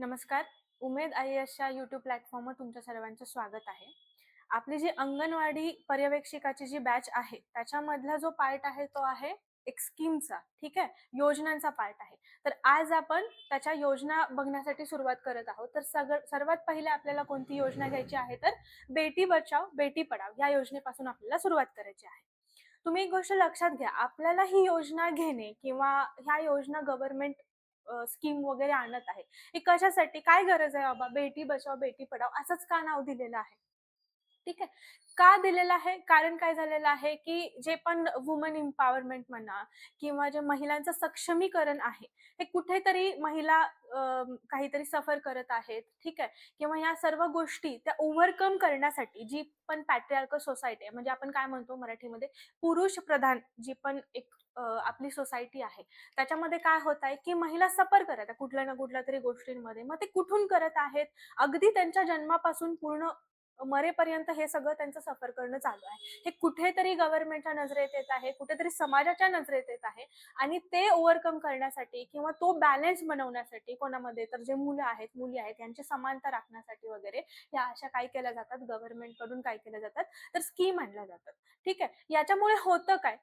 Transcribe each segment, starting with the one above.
नमस्कार. उमेद IASच्या YouTube प्लॅटफॉर्मवर तुमच्या सर्वांचं स्वागत आहे. आपली जी अंगणवाडी पर्यवेक्षिकाची जी बॅच आहे, त्याच्यामधला जो पार्ट आहे तो आहे एक स्कीमचा, ठीक आहे? योजनांचा पार्ट आहे. तर आज आपण त्याच्या योजना बघण्यासाठी सुरुवात करत आहोत. तर सर्वात पहिले आपल्याला कोणती योजना घ्यायची आहे, तर बेटी बचाओ, बेटी पढाओ या योजनेपासून आपल्याला सुरुवात करायची आहे. तुम्ही एक गोष्ट लक्षात घ्या, आपल्याला ही योजना घेणे किंवा ह्या योजना गव्हर्नमेंट स्कीम वगैरे आणत आहे. हे कशासाठी? काय गरज आहे बाबा? बेटी बचाओ, बेटी पढाओ असंच का नाव दिलेलं आहे? ठीक आहे. का दिलेलं आहे? कारण काय झालेलं आहे, की जे पण वुमन एम्पॉवरमेंट म्हणा किंवा जे महिलांचं सक्षमीकरण आहे, हे कुठेतरी महिला काहीतरी सफर करत आहेत, ठीक आहे. किंवा या सर्व गोष्टी त्या ओव्हरकम करण्यासाठी जी पण पॅट्रिआर्कल सोसायटी आहे, म्हणजे आपण काय म्हणतो मराठीमध्ये पुरुष प्रधान जी पण एक आपली सोसायटी आहे, त्याच्यामध्ये काय होत आहे, की महिला सफर करत आहे कुठल्या ना कुठल्या तरी गोष्टींमध्ये. मग ते कुठून करत आहेत? अगदी त्यांच्या जन्मापासून पूर्ण मरेपर्यंत हे सगळं त्यांचं सफर करणं चालू आहे. हे कुठेतरी गव्हर्नमेंटच्या नजरेत येत आहे, कुठेतरी समाजाच्या नजरेत येत आहे आणि ते ओव्हरकम करण्यासाठी किंवा तो बॅलन्स बनवण्यासाठी कोणामध्ये तर जे मुलं आहेत, मुली आहेत यांची समानता राखण्यासाठी वगैरे या अशा काय केल्या जातात, गव्हर्नमेंटकडून काय केल्या जातात, तर स्कीम आणल्या जातात. ठीक आहे. याच्यामुळे होतं काय?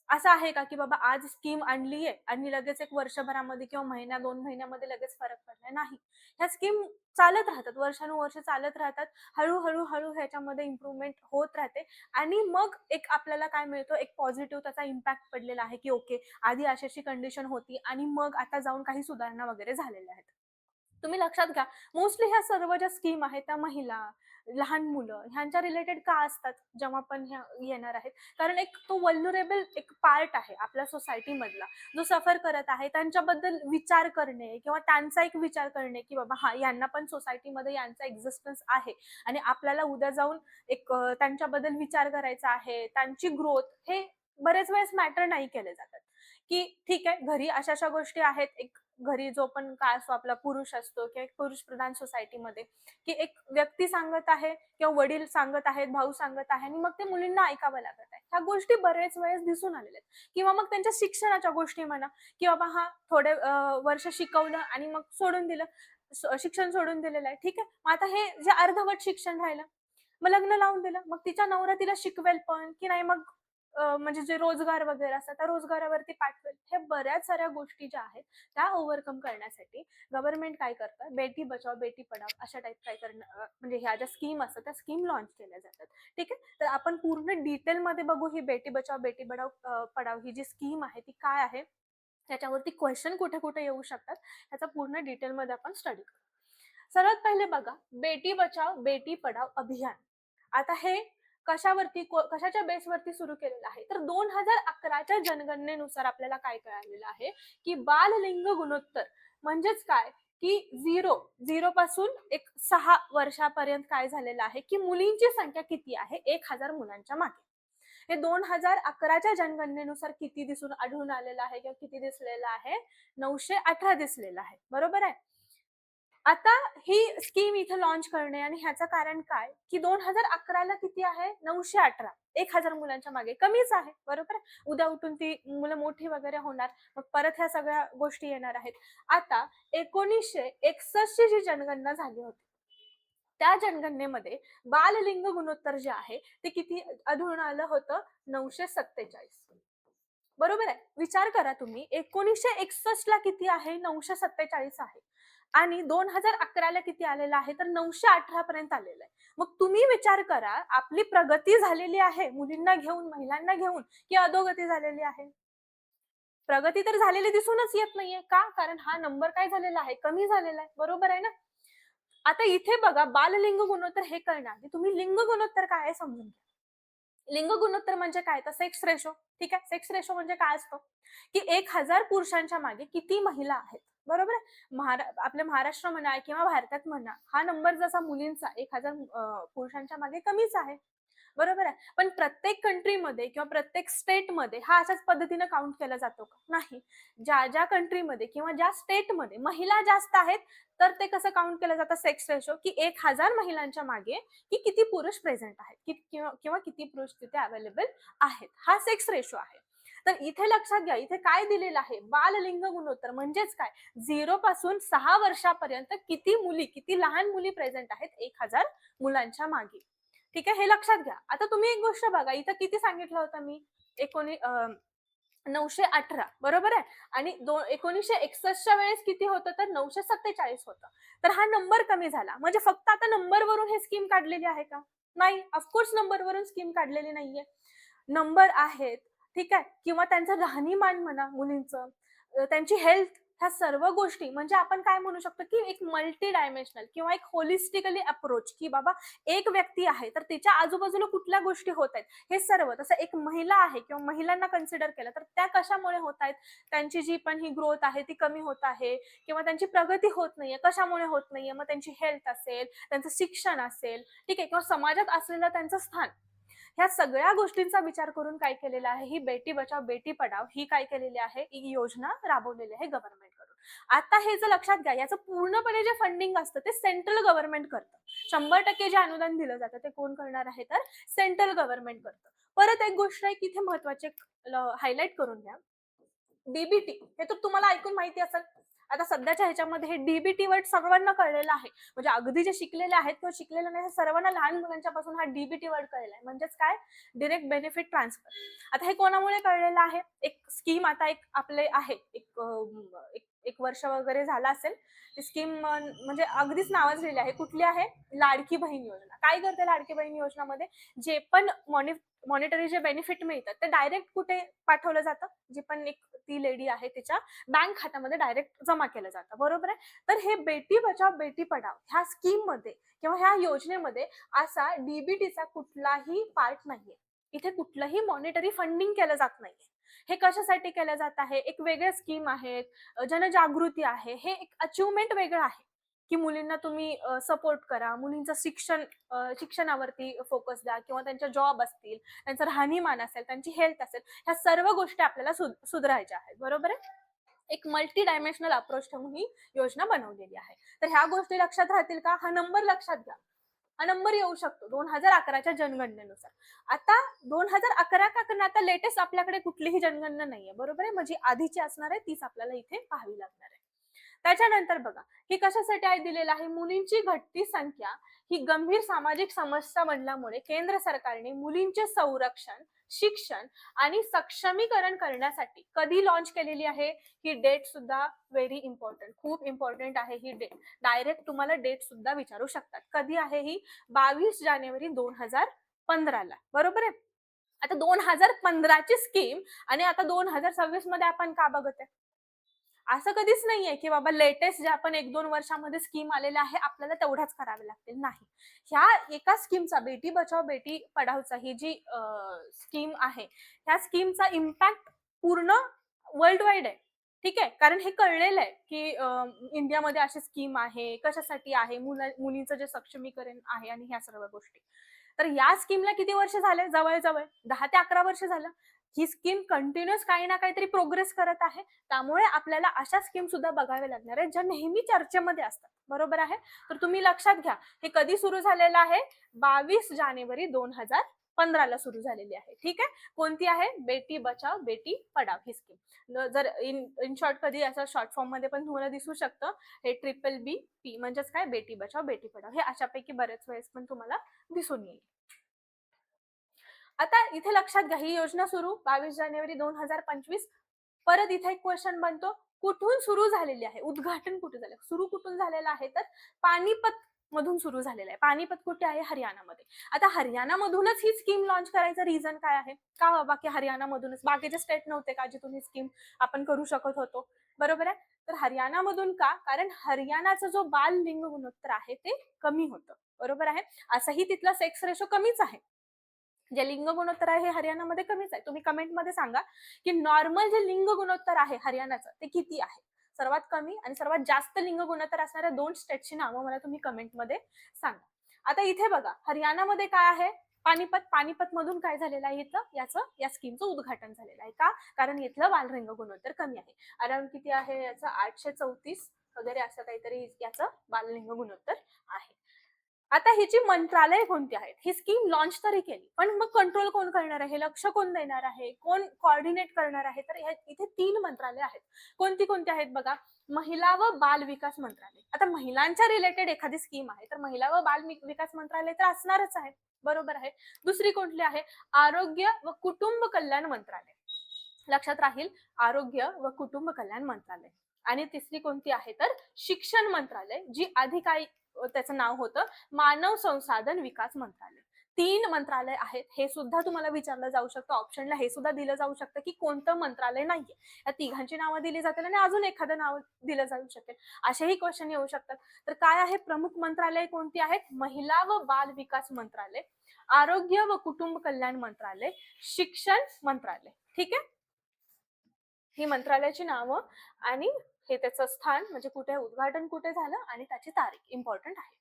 असं आहे का, की बाबा आज स्कीम आणलीये आणि लगेच 1 वर्षभरामध्ये किंवा महिना 2 महिन्यामध्ये लगेच फरक पडलाय? नाही. ह्या स्कीम चालत राहतात, वर्षानुवर्षे चालत राहतात. हळू ह्याच्यामध्ये इम्प्रूव्हमेंट होत राहते आणि मग एक आपल्याला काय मिळतं, एक पॉझिटिव्ह त्याचा इम्पॅक्ट पडलेला आहे, की ओके, आधी अशी कंडिशन होती आणि मग आता जाऊन काही सुधारणा वगैरे झालेल्या आहेत. तुम्ही लक्षात घ्या, मोस्टली ह्या सर्व ज्या स्कीम आहेत त्या महिला, लहान मुलं ह्यांच्या रिलेटेड का असतात जेव्हा पण ह्या येणार आहेत? कारण एक तो व्हल्नरेबल एक पार्ट आहे आपल्या सोसायटीमधला, जो सफर करत आहे. त्यांच्याबद्दल विचार करणे किंवा त्यांचा एक विचार करणे, की बाबा हां, यांना पण सोसायटीमध्ये यांचा एक्झिस्टन्स आहे आणि आपल्याला उद्या जाऊन एक त्यांच्याबद्दल विचार करायचा आहे. त्यांची ग्रोथ हे बरेच वेळेस मॅटर नाही केले जातात, की ठीक आहे, घरी अशा-अशा गोष्टी आहेत. एक घरी जो पण काय असतो आपला पुरुष असतो किंवा एक पुरुष प्रधान सोसायटीमध्ये, की एक व्यक्ती सांगत आहे किंवा वडील सांगत आहेत, भाऊ सांगत आहे आणि मग ते मुलींना ऐकावं लागत आहे. ह्या गोष्टी बरेच वेळेस दिसून आलेल्या आहेत किंवा मग त्यांच्या शिक्षणाच्या गोष्टी म्हणा, की बाबा हां, थोडे वर्ष शिकवलं आणि मग सोडून दिलं. शिक्षण सोडून दिलेलं आहे. ठीक आहे. मग आता हे जे अर्धवट शिक्षण राहिलं, मग लग्न लावून दिलं. मग तिचा नवरा तिला शिकवेल पण की नाही मग म्हणजे जे रोजगार वगैरे असतात त्या रोजगारावरती पाठवेल. हे बऱ्याच साऱ्या गोष्टी ज्या आहेत त्या ओव्हरकम करण्यासाठी गव्हर्नमेंट काय करतं, बेटी बचाओ, बेटी पढाओ अशा टाइप काय करणं म्हणजे ह्या ज्या स्कीम असतात त्या स्कीम लॉन्च केल्या जातात. ठीक आहे. तर आपण पूर्ण डिटेलमध्ये बघू ही बेटी बचाओ, बेटी पढाओ ही जी स्कीम आहे ती काय आहे? त्याच्यावरती क्वेशन कुठे-कुठे येऊ शकतात, ह्याचा पूर्ण डिटेलमध्ये आपण स्टडी करू. सर्वात पहिले बघा, बेटी बचाओ, बेटी पढाओ अभियान. आता हे कशाच्या बेसवरती सुरू केलेलं आहे? तर 2011च्या जनगणनेनुसार आपल्याला काय कळालेलं आहे, की बाललिंग गुणोत्तर म्हणजेच काय, की 0 पासून एक 6 वर्षापर्यंत काय झालेलं आहे, की मुलींची संख्या किती आहे 1000 मुलांच्या मागे. हे 2011च्या जनगणनेनुसार किती आढळून आलेलं आहे किंवा किती दिसलेलं आहे? 918 दिसलेलं आहे. बरोबर आहे? आता ही स्कीम इथे लॉन्च करणे आणि ह्याचं कारण काय, की 2011 ला किती आहे? 918. 1000 मुलांच्या मागे कमीच आहे. बरोबर आहे? उद्या उठून ती मुलं मोठी वगैरे होणार. मग परत ह्या सगळ्या गोष्टी येणार आहेत. आता 1961 ची जी जनगणना झाली होती, त्या जनगणनेमध्ये बाललिंग गुणोत्तर जे आहे, ते किती आढळून आलं होतं? 947. बरोबर आहे. विचार करा तुम्ही 1961 ला किती आहे? 947 आहे. आणि 2011 ला किती आलेलं आहे? तर 918 पर्यंत आलेलं आहे. मग तुम्ही विचार करा, आपली प्रगती झालेली आहे मुलींना घेऊन, महिलांना घेऊन की अधोगती झालेली आहे? प्रगती तर झालेली दिसूनच येत नाहीये. का? कारण हा नंबर काय झालेला आहे? कमी झालेला आहे. बरोबर आहे ना? आता इथे बघा बाललिंग गुणोत्तर हे कळण्याआधी तुम्ही लिंग गुणोत्तर काय आहे समजून घ्या. लिंग गुणोत्तर म्हणजे काय? तर सेक्स रेशो. ठीक आहे. सेक्स रेशो म्हणजे काय असतो? की 1000 पुरुषांच्या मागे किती महिला आहेत. बरोबर आहे? आपल्या महाराष्ट्र म्हणा किंवा भारतात म्हणा, हा नंबर जसा मुलींचा 1000 पुरुषांच्या मागे कमीच आहे. बरोबर आहे. पण प्रत्येक कंट्रीमध्ये किंवा प्रत्येक स्टेटमध्ये हा अशाच पद्धतीने काउंट केला जातो का? नाही. ज्या कंट्रीमध्ये किंवा ज्या स्टेटमध्ये महिला जास्त आहेत, तर ते कसं काउंट केलं जातं सेक्स रेशो, की 1000 महिलांच्या मागे की किती पुरुष प्रेझेंट आहेत किंवा किंवा किती पुरुष तिथे अवेलेबल आहेत. हा सेक्स रेशो आहे. तर इथे लक्षात घ्या, इथे काय दिलेलं आहे, बाल लिंग गुणोत्तर म्हणजेच काय, 0 पासून 6 वर्षापर्यंत किती लहान मुली प्रेझेंट आहेत 1000 मुलांच्या मागे. ठीक आहे, हे लक्षात घ्या. आता तुम्ही एक गोष्ट बघा, इथं किती सांगितलं होतं मी, 918 बरोबर आहे, आणि 1961 च्या वेळेस किती होतं, तर 947 होतं. तर हा नंबर कमी झाला. म्हणजे फक्त आता नंबरवरून हे स्कीम काढलेली आहे का? नाही, ऑफकोर्स नंबरवरून स्कीम काढलेली नाहीये. नंबर आहेत, ठीक आहे, किंवा त्यांचं राहणीमान म्हणा मुलींचं, त्यांची हेल्थ, ह्या सर्व गोष्टी म्हणजे आपण काय म्हणू शकतो, की एक मल्टी डायमेन्शनल किंवा एक होलिस्टिकली अप्रोच, की बाबा एक व्यक्ती आहे तर तिच्या आजूबाजूला कुठल्या गोष्टी होत आहेत हे सर्व. तसं एक महिला आहे किंवा महिलांना कन्सिडर केलं तर त्या कशामुळे होत आहेत, त्यांची जी पण ही ग्रोथ आहे ती कमी होत आहे किंवा त्यांची प्रगती होत नाहीये, कशामुळे होत नाहीये, मग त्यांची हेल्थ असेल, त्यांचं शिक्षण असेल, ठीक आहे, किंवा समाजात असलेलं त्यांचं स्थान, ह्या सगळ्या गोष्टींचा विचार करून काय केलेलं आहे, ही बेटी बचाव बेटी पढाव ही काय केलेली आहे, ही योजना राबवलेली आहे गव्हर्नमेंट कडून. आता हे जर लक्षात घ्या, याचं पूर्णपणे जे फंडिंग असतं ते सेंट्रल गव्हर्नमेंट करतं. 100% जे अनुदान दिलं जातं ते कोण करणार आहे, तर सेंट्रल गव्हर्नमेंट करतं. परत एक गोष्ट आहे की इथे महत्वाचे हायलाइट करून घ्या, डीबीटी हे तर तुम्हाला ऐकून माहिती असेल. आता सध्याच्या ह्याच्यामध्ये हे डीबीटी वर्ड सर्वांना कळलेलं आहे. म्हणजे अगदी जे शिकलेले आहेत किंवा शिकलेले नाही, सर्वांना लहान मुलांच्या पासून हा डीबीटी वर्ड कळलेला आहे. म्हणजेच काय, डायरेक्ट बेनिफिट ट्रान्सफर. आता हे कोणामुळे कळलेलं आहे, एक स्कीम आता एक आपले आहे, एक वर्ष वगैरे झाला असेल, ती स्कीम म्हणजे अगदीच नावच लिहिली आहे. कुठली आहे, लाडकी बहीण योजना. काय करते लाडकी बहीण योजनामध्ये, जे पण मॉनिटरी जे बेनिफिट मिळतात ते डायरेक्ट कुठे पाठवलं जातं, जी पण एक ती लेडी आहे तिच्या बँक खात्यामध्ये डायरेक्ट जमा केलं जातं, बरोबर आहे. तर हे बेटी बचाव बेटी पढाव ह्या स्कीम मध्ये किंवा ह्या योजनेमध्ये असा डीबीटीचा कुठलाही पार्ट नाहीये. इथे कुठलंही मॉनिटरी फंडिंग केलं जात नाहीये. हे कशासाठी केलं जात आहे, एक वेगळे स्कीम आहेत, जनजागृती आहे, हे एक अचिव्हमेंट वेगळं आहे, की मुलींना तुम्ही सपोर्ट करा, मुलींचं शिक्षणावरती फोकस द्या, किंवा त्यांच्या जॉब असतील, त्यांचं राहणीमान असेल, त्यांची हेल्थ असेल, ह्या सर्व गोष्टी आपल्याला सुधारायच्या आहेत, बरोबर आहे. एक मल्टी डायमेन्शनल अप्रोच ठेवून ही योजना बनवलेली आहे. तर ह्या गोष्टी लक्षात राहतील का, हा नंबर लक्षात घ्या. हा नंबर येऊ शकतो 2011च्या जनगणनेनुसार. आता 2011 का, कारण आता लेटेस्ट आपल्याकडे कुठलीही जनगणना नाहीये, बरोबर आहे. म्हणजे आधीची असणार आहे तीच आपल्याला इथे पाहावी लागणार आहे. त्याच्यानंतर बघा, हे कशासाठी आहे दिलेलं आहे, मुलींची घटती संख्या ही गंभीर सामाजिक समस्या बनल्यामुळे केंद्र सरकारने मुलींचे संरक्षण, शिक्षण आणि सक्षमीकरण करण्यासाठी कधी लॉन्च केलेली आहे, ही डेट सुद्धा व्हेरी इम्पॉर्टंट, खूप इम्पॉर्टंट आहे ही डेट. डायरेक्ट तुम्हाला डेट सुद्धा विचारू शकतात. कधी आहे ही, 22 जानेवारी 2015ला, बरोबर आहे. आता 2015 ची स्कीम आणि आता 2026 मध्ये आपण का बघत आहे, असं कधीच नाहीये की बाबा लेटेस्ट जे आपण 1-2 वर्षामध्ये स्कीम आलेल्या आहे आपल्याला तेवढ्याच कराव्या लागतील, नाही. ह्या एका स्कीमचा, बेटी बचाव बेटी पढावचा ही जी स्कीम आहे, ह्या स्कीमचा इम्पॅक्ट पूर्ण वर्ल्ड वाईड आहे. ठीक आहे, कारण हे कळलेलं आहे की इंडियामध्ये अशी स्कीम आहे, कशासाठी आहे, मुलींचं जे सक्षमीकरण आहे आणि ह्या सर्व गोष्टी. तर या स्कीमला किती वर्ष झाले, जवळ 10 ते 11 वर्ष झालं. ही स्कीम कंटिन्युअस काही ना काहीतरी प्रोग्रेस करत आहे. त्यामुळे आपल्याला अशा स्कीम सुद्धा बघाव्या लागणार आहेत, ज्या नेहमी चर्चेमध्ये असतात, बरोबर आहे. तर तुम्ही लक्षात घ्या, हे कधी सुरू झालेलं आहे, 22 जानेवारी 2015ला सुरू झालेली आहे. ठीक आहे, कोणती आहे, बेटी बचाव बेटी पढाव ही स्कीम. जर इन शॉर्ट कधी असं शॉर्ट फॉर्म मध्ये पण तुम्हाला दिसू शकतं, हे BBP म्हणजेच काय, बेटी बचाव बेटी पढाव, हे अशापैकी बरेच वेळेस पण तुम्हाला दिसून येईल. आता इथे लक्षात घ्या, ही योजना सुरू 22 जानेवारी 2025. परत इथे एक क्वेश्चन बनतो, कुठून सुरू झालेली आहे, उद्घाटन कुठे झालं, सुरू कुठून झालेलं आहे, तर पानिपत मधून सुरू झालेलं आहे. पानिपत कुठे आहे, हरियाणामध्ये. आता हरियाणामधूनच ही स्कीम लॉन्च करायचं रिझन काय आहे, का बाबा की हरियाणामधूनच, बाकीचे स्टेट नव्हते का जिथून ही स्कीम आपण करू शकत होतो, बरोबर आहे. तर हरियाणामधून का, कारण हरियाणाचा जो बाल लिंग गुणोत्तर आहे ते कमी होतं, बरोबर आहे. असंही तिथला सेक्स रेशो कमीच आहे, जे लिंग गुणोत्तर आहे हे हरियाणामध्ये कमीच आहे. तुम्ही कमेंटमध्ये सांगा की नॉर्मल जे लिंग गुणोत्तर आहे हरियाणाचं ते किती आहे, सर्वात कमी आणि सर्वात जास्त लिंग गुणोत्तर असणाऱ्या 2 स्टेटची नावं मला तुम्ही कमेंटमध्ये सांगा. आता इथे बघा, हरियाणामध्ये काय आहे, पानिपत मधून काय झालेलं आहे, इथं या स्कीमचं उद्घाटन झालेलं आहे. का, कारण इथलं बाललिंग गुणोत्तर कमी आहे. अराउंड किती आहे याचं, 834 वगैरे असं काहीतरी याचं बाललिंग गुणोत्तर आहे. आता ही जी मंत्रालय कोणती आहेत, ही स्कीम लॉन्च तरी केली, पण मग कंट्रोल कोण करणार आहे, लक्ष कोण देणार आहे, कोण कोऑर्डिनेट करणार आहे, तर इथे 3 मंत्रालय आहेत. कोणती कोणती आहेत बघा, महिला व बाल विकास मंत्रालय. आता महिलांच्या रिलेटेड एखादी स्कीम आहे, तर महिला व बाल विकास मंत्रालय तर असणारच आहे, बरोबर आहे. दुसरी कोणती आहे, आरोग्य व कुटुंब कल्याण मंत्रालय. लक्षात राहील, आरोग्य व कुटुंब कल्याण मंत्रालय. आणि तिसरी कोणती आहे, तर शिक्षण मंत्रालय, जी आधी काही त्याचं नाव होतं मानव संसाधन विकास मंत्रालय. 3 मंत्रालय आहेत. हे सुद्धा तुम्हाला विचारलं जाऊ शकतं. ऑप्शनला हे सुद्धा दिलं जाऊ शकतं, की कोणतं मंत्रालय नाहीये. या तिघांची नावं दिली जातील आणि अजून एखादं नाव दिलं जाऊ शकेल. असेही क्वेश्चन येऊ शकतात. तर काय आहे, प्रमुख मंत्रालय कोणती आहेत? महिला व बाल विकास मंत्रालय, आरोग्य व कुटुंब कल्याण मंत्रालय, शिक्षण मंत्रालय. ठीक आहे? ही मंत्रालयाची नावं आणि हे त्याचं स्थान, म्हणजे कुठे उद्घाटन कुठे झालं आणि त्याची तारीख इम्पॉर्टंट आहे.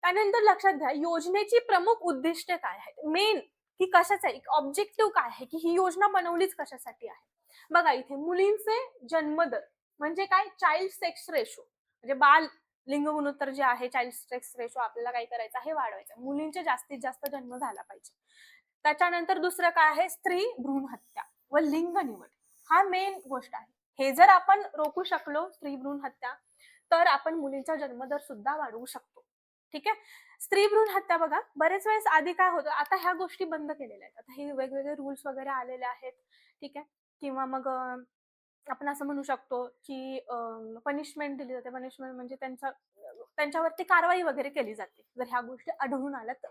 त्यानंतर लक्षात घ्या, योजनेची प्रमुख उद्दिष्ट काय आहेत, मेन की कशाचं आहे, ऑब्जेक्टिव्ह काय आहे, की ही योजना बनवलीच कशासाठी आहे. बघा इथे मुलींचे जन्मदर म्हणजे काय, चाइल्ड सेक्स रेशो, म्हणजे बाल लिंग गुणोत्तर जे आहे, चाइल्ड सेक्स रेशो आपल्याला काय करायचं आहे, वाढवायचं. मुलींचे जास्तीत जास्त जन्म झाला पाहिजे. त्याच्यानंतर दुसरं काय आहे, स्त्री भ्रूण हत्या व लिंग निवड, हा मेन गोष्ट आहे. हे जर आपण रोखू शकलो, स्त्री भ्रूण हत्या, तर आपण मुलींचा जन्मदर सुद्धा वाढवू शकतो. ठीक आहे. स्त्री भ्रूण हत्या बघा, बरेच वेळेस आधी काय होतं, आता ह्या गोष्टी बंद केलेल्या आहेत. आता हे वेगवेगळे रूल्स वगैरे आलेले आहेत. ठीक आहे. किंवा मग आपण असं म्हणू शकतो, की पनिशमेंट दिली जाते. पनिशमेंट म्हणजे त्यांच्यावरती कारवाई वगैरे केली जाते, जर ह्या गोष्टी आढळून आल्या तर.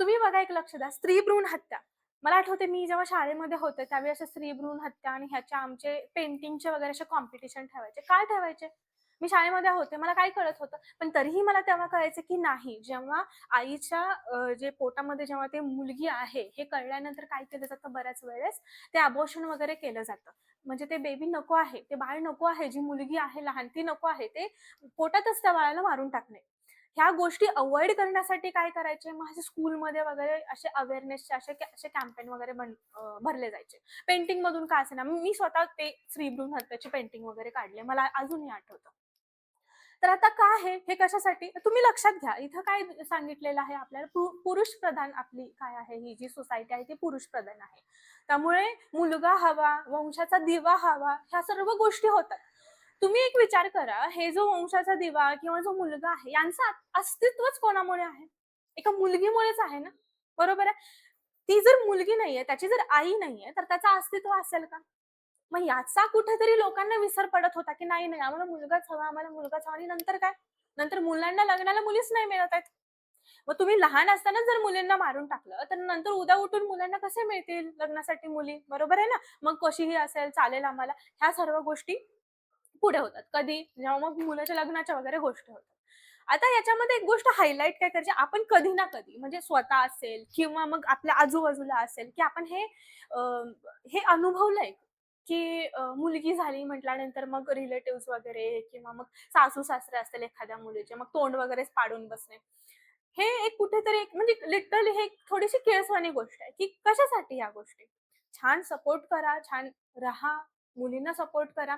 तुम्ही बघा, एक लक्ष द्या, स्त्री भ्रूण हत्या. मला आठवते मी जेव्हा शाळेमध्ये होते त्यावेळी असे स्त्री भ्रूण हत्या आणि ह्याच्या आमचे पेंटिंगचे वगैरे असे कॉम्पिटिशन ठेवायचे. काय ठेवायचे? मी शाळेमध्ये होते, मला काय कळत होतं. पण तरीही मला तेव्हा कळायचं की नाही, जेव्हा आईच्या जे पोटामध्ये जेव्हा ते मुलगी आहे हे कळल्यानंतर काय केलं जातं, बऱ्याच वेळेस ते अबॉर्शन वगैरे केलं जातं. म्हणजे ते बेबी नको आहे, ते बाळ नको आहे, जी मुलगी आहे लहान ती नको आहे, ते पोटातच त्या बाळाला मारून टाकणे. ह्या गोष्टी अव्हॉइड करण्यासाठी काय करायचे, मग असे स्कूलमध्ये वगैरे असे अवेअरनेसचे असे कॅम्पेन वगैरे भरले जायचे. पेंटिंग मधून का असेना, मी स्वतः ते स्त्री भ्रूण हत्याची पेंटिंग वगैरे काढले, मला अजूनही आठवतं. तर आता काय आहे, हे कशासाठी, तुम्ही लक्षात घ्या, इथं काय सांगितलेलं आहे आपल्याला, पुरुष प्रधान आपली काय आहे, ही जी सोसायटी आहे ती पुरुष प्रधान आहे. त्यामुळे मुलगा हवा, वंशाचा दिवा हवा, ह्या सर्व गोष्टी होतात. तुम्ही एक विचार करा, हे जो वंशाचा दिवा किंवा जो मुलगा आहे, यांचं अस्तित्वच कोणामुळे आहे? एका मुलगीमुळेच आहे ना, बरोबर आहे. ती जर मुलगी नाहीये, त्याची जर आई नाहीये, तर त्याचं अस्तित्व असेल का? मग याचा कुठेतरी लोकांना विसर पडत होता, की नाही, नाही, आम्हाला मुलगाच हवा, आम्हाला मुलगाच हवा. आणि नंतर काय? नंतर मुलांना लग्नाला मुलीच नाही मिळत आहेत. मग तुम्ही लहान असतानाच जर मुलींना मारून टाकलं, तर नंतर उद्या उठून मुलांना कसे मिळतील लग्नासाठी मुली? बरोबर आहे ना? मग कशीही असेल, चालेल आम्हाला. ह्या सर्व गोष्टी पुढे होतात. कधी? जेव्हा मग मुलाच्या लग्नाच्या वगैरे गोष्टी होतात. आता याच्यामध्ये एक गोष्ट हायलाइट काय करायची, आपण कधी ना कधी म्हणजे स्वतः असेल किंवा मग आपल्या आजूबाजूला असेल, की आपण हे अनुभवलंय, की मुलगी झाली म्हटल्यानंतर मग रिलेटिव्हज वगैरे किंवा मग सासू-सासरे असतील एखाद्या मुलीचे, मग तोंड वगैरेच पाडून बसणे. हे एक कुठेतरी एक म्हणजे लिटरली हे एक थोडीशी किळसवाणी गोष्ट आहे, की कशासाठी ह्या गोष्टी? छान सपोर्ट करा, छान राहा, मुलींना सपोर्ट करा.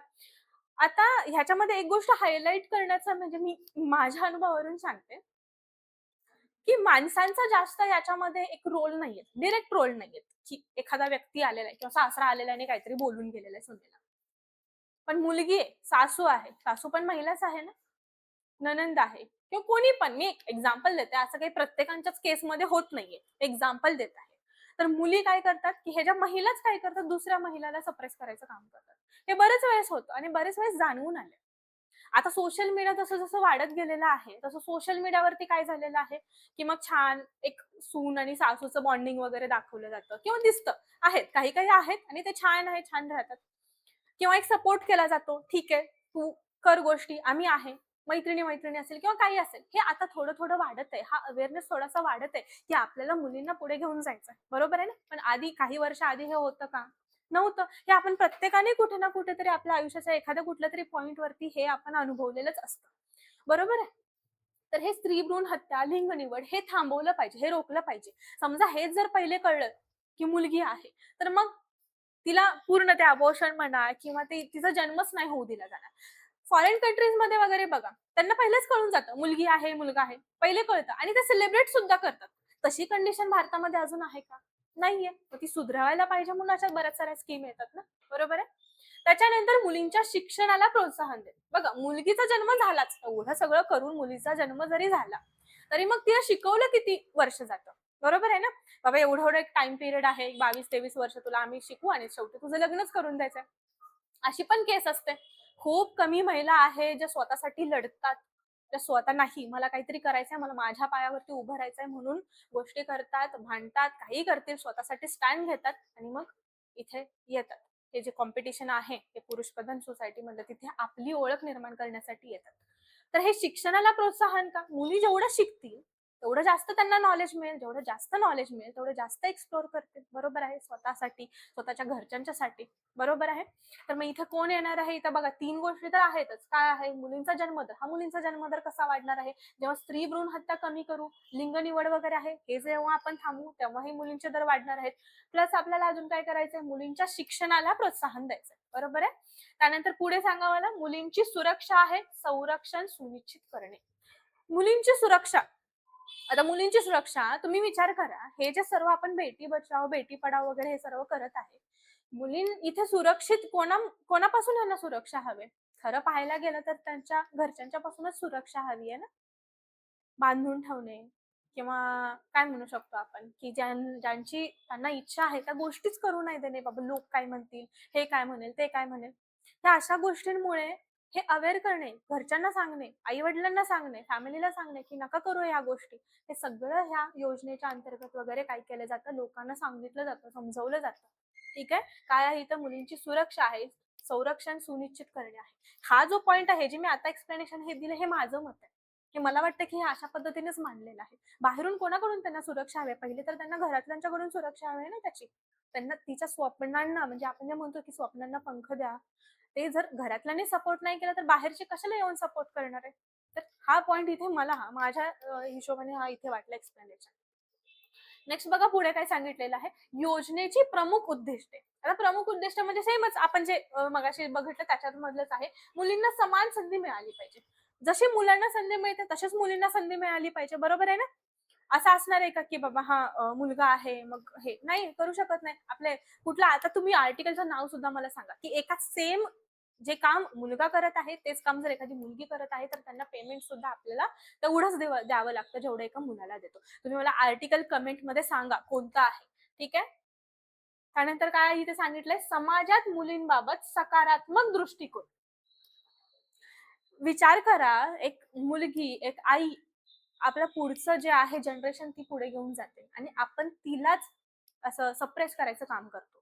आता ह्याच्यामध्ये एक गोष्ट हायलाइट करण्याचा म्हणजे मी माझ्या अनुभवावरून सांगते, की माणसांचा जास्त याच्यामध्ये एक रोल नाहीये. डायरेक्ट रोल नाहीये, की एखादा व्यक्ती आलेला आहे किंवा सासरा आलेला आहे आणि काहीतरी बोलून गेलेला आहे सुनेला. पण मुलगी आहे, सासू आहे. सासू पण महिलाच आहे ना. नणंद आहे किंवा कोणी पण. मी एक एक्झाम्पल देते. असं काही प्रत्येकाच्याच केसमध्ये होत नाहीये. एक्झाम्पल देत आहे. तर मुली काय करतात, की ह्या ज्या महिलाच काय करतात, दुसऱ्या महिलाला सप्रेस करायचं काम करतात. हे बरेच वेळेस होतं आणि बरेच वेळेस जाणवून आलंय. आता सोशल मीडिया जसं-जसं वाढत गेलेलं आहे, तसं सोशल मीडियावरती काय झालेलं आहे, की मग छान एक सून आणि सासूचं बॉन्डिंग वगैरे दाखवलं जातं किंवा दिसतं. आहेत, काही-काही आहेत आणि ते छान आहे, छान राहतात. किंवा एक सपोर्ट केला जातो. ठीक आहे, तू कर गोष्टी, आम्ही आहे. मैत्रिणी-मैत्रिणी असेल किंवा काही असेल. हे आता थोडं-थोडं वाढत आहे. हा अवेअरनेस थोडासा वाढत आहे, की आपल्याला मुलींना पुढे घेऊन जायचं आहे. बरोबर आहे ना? पण आधी काही वर्ष आधी हे होतं का? नव्हतं. हे आपण प्रत्येकाने कुठे ना कुठेतरी आपल्या आयुष्याच्या एखाद्या कुठल्यातरी पॉइंटवरती हे आपण अनुभवलेलंच असतं. बरोबर आहे? तर हे स्त्री भ्रूण हत्या, लिंग निवड हे थांबवलं पाहिजे, हे रोखलं पाहिजे. समजा हेच जर पहिले कळलं, की मुलगी आहे, तर मग तिला पूर्ण ते अबॉर्शन म्हणा किंवा ते तिचा जन्मच नाही होऊ दिला जाणार. फॉरेन कंट्रीज मध्ये वगैरे बघा, त्यांना पहिलेच कळून जातं मुलगी आहे मुलगा आहे, पहिले कळतं आणि ते सेलिब्रेट सुद्धा करतात. तशी कंडिशन भारतामध्ये अजून आहे का? नाहीये. मग ती सुधारायला पाहिजे म्हणून अशा बऱ्याच साऱ्या स्कीम येतात ना, बरोबर आहे. त्याच्यानंतर मुलींच्या शिक्षणाला प्रोत्साहन देत. बघा, मुलगीचा जन्म झालाच, एवढं सगळं करून मुलीचा जन्म जरी झाला तरी मग तिला शिकवलं किती वर्ष जातं, बरोबर आहे ना. बाबा एवढं एवढं एक टाइम पिरियड आहे, 22-23 वर्ष तुला आम्ही शिकवू आणि शेवटी तुझं लग्नच करून द्यायचंय, अशी पण केस असते. खूप कमी महिला आहे ज्या स्वतःसाठी लढतात, त्या स्वतः नाही मला काहीतरी करायचंय, मला माझ्या पायावरती उभं राहायचंय म्हणून गोष्टी करतात, भांडतात, काही करतील, स्वतःसाठी स्टँड घेतात आणि मग इथे येतात. हे जे कॉम्पिटिशन आहे हे पुरुष प्रधान सोसायटीमधलं, तिथे आपली ओळख निर्माण करण्यासाठी येतात. तर हे शिक्षणाला प्रोत्साहन का? मुली जेवढं शिकतील तेवढं जास्त त्यांना नॉलेज मिळेल, जेवढं जास्त नॉलेज मिळेल तेवढं जास्त एक्सप्लोर करतील, बरोबर आहे, स्वतःसाठी, स्वतःच्या घरच्यांच्यासाठी, बरोबर आहे. तर मग इथे कोण येणार आहे? इथं बघा 3 गोष्टी तर आहेतच. काय आहे? मुलींचा जन्मदर. हा मुलींचा जन्मदर कसा वाढणार आहे? जेव्हा स्त्री भ्रूण हत्या कमी करू, लिंग निवड वगैरे आहे, हे जेव्हा आपण थांबवू, तेव्हाही मुलींचे दर वाढणार आहेत. प्लस आपल्याला अजून काय करायचंय? मुलींच्या शिक्षणाला प्रोत्साहन द्यायचंय, बरोबर आहे. त्यानंतर पुढे सांगा मला, मुलींची सुरक्षा आहे, संरक्षण सुनिश्चित करणे. मुलींची सुरक्षा. आता मुलींची सुरक्षा तुम्ही विचार करा, हे जे सर्व आपण बेटी बचाओ, बेटी पढाओ वगैरे हे सर्व करत आहे. मुली इथे सुरक्षित कोणापासून यांना सुरक्षा हवे? खरं पाहायला गेलं तर त्यांच्या घरच्यांच्या पासूनच सुरक्षा हवी आहे ना. बांधून ठेवणे किंवा काय म्हणू शकतो आपण, की ज्यांची त्यांना इच्छा आहे त्या गोष्टीच करू नाही देणे. बाबा लोक काय म्हणतील, हे काय म्हणेल, ते काय म्हणेल. ह्या अशा गोष्टींमुळे हे अवेअर करणे, घरच्यांना सांगणे, आई वडिलांना सांगणे, फॅमिलीला सांगणे की नका करू ह्या गोष्टी, हे सगळं ह्या योजनेच्या अंतर्गत वगैरे काय केलं जातं, लोकांना सांगितलं जातं, समजवलं जातं. ठीक आहे. काय आहे इथं? मुलींची सुरक्षा आहे, संरक्षण सुनिश्चित करणे आहे. हा जो पॉइंट आहे, जे मी आता एक्सप्लेनेशन हे दिलं, हे माझं मत आहे, की मला वाटतं की हे अशा पद्धतीनेच मांडलेलं आहे. बाहेरून कोणाकडून त्यांना सुरक्षा हवी? पहिले तर त्यांना घरातल्यांच्याकडून सुरक्षा हवी ना त्याची. त्यांना तिच्या स्वप्नांना, म्हणजे आपण जे म्हणतो की स्वप्नांना पंख द्या, ते जर घरातल्यांनी सपोर्ट नाही केला तर बाहेरचे कशाला येऊन सपोर्ट करणार आहे? तर हा पॉइंट इथे मला माझ्या हिशोबाने हा इथे वाटला एक्सप्लेनेशन. नेक्स्ट बघा पुढे काय सांगितलेलं आहे, योजनेची प्रमुख उद्दिष्टे. आता प्रमुख उद्दिष्ट म्हणजे सेमच आपण जे मगाशी बघितलं त्याच्यात मधलंच आहे. मुलींना समान संधी मिळाली पाहिजे. जशी मुलांना संधी मिळते तशीच मुलींना संधी मिळाली पाहिजे, बरोबर आहे ना. असं असणार आहे का की बाबा हा मुलगा आहे मग हे नाही करू शकत नाही आपले. कुठला आता तुम्ही आर्टिकलचं नाव सुद्धा मला सांगा, की एका सेम जे काम मुलगा करत आहे तेच काम जर एखादी मुलगी करत आहे तर त्यांना पेमेंट सुद्धा आपल्याला तेवढंच द्यावं लागतं जेवढं एका मुलाला देतो. तुम्ही मला आर्टिकल कमेंट मध्ये सांगा कोणतं आहे. ठीक आहे. त्यानंतर काय इथे सांगितलंय, समाजात मुलींबाबत सकारात्मक दृष्टिकोन. विचार करा, एक मुलगी, एक आई आपलं पुढचं जे आहे जनरेशन ती पुढे घेऊन जाते आणि आपण तिलाच असं सप्रेस करायचं काम करतो.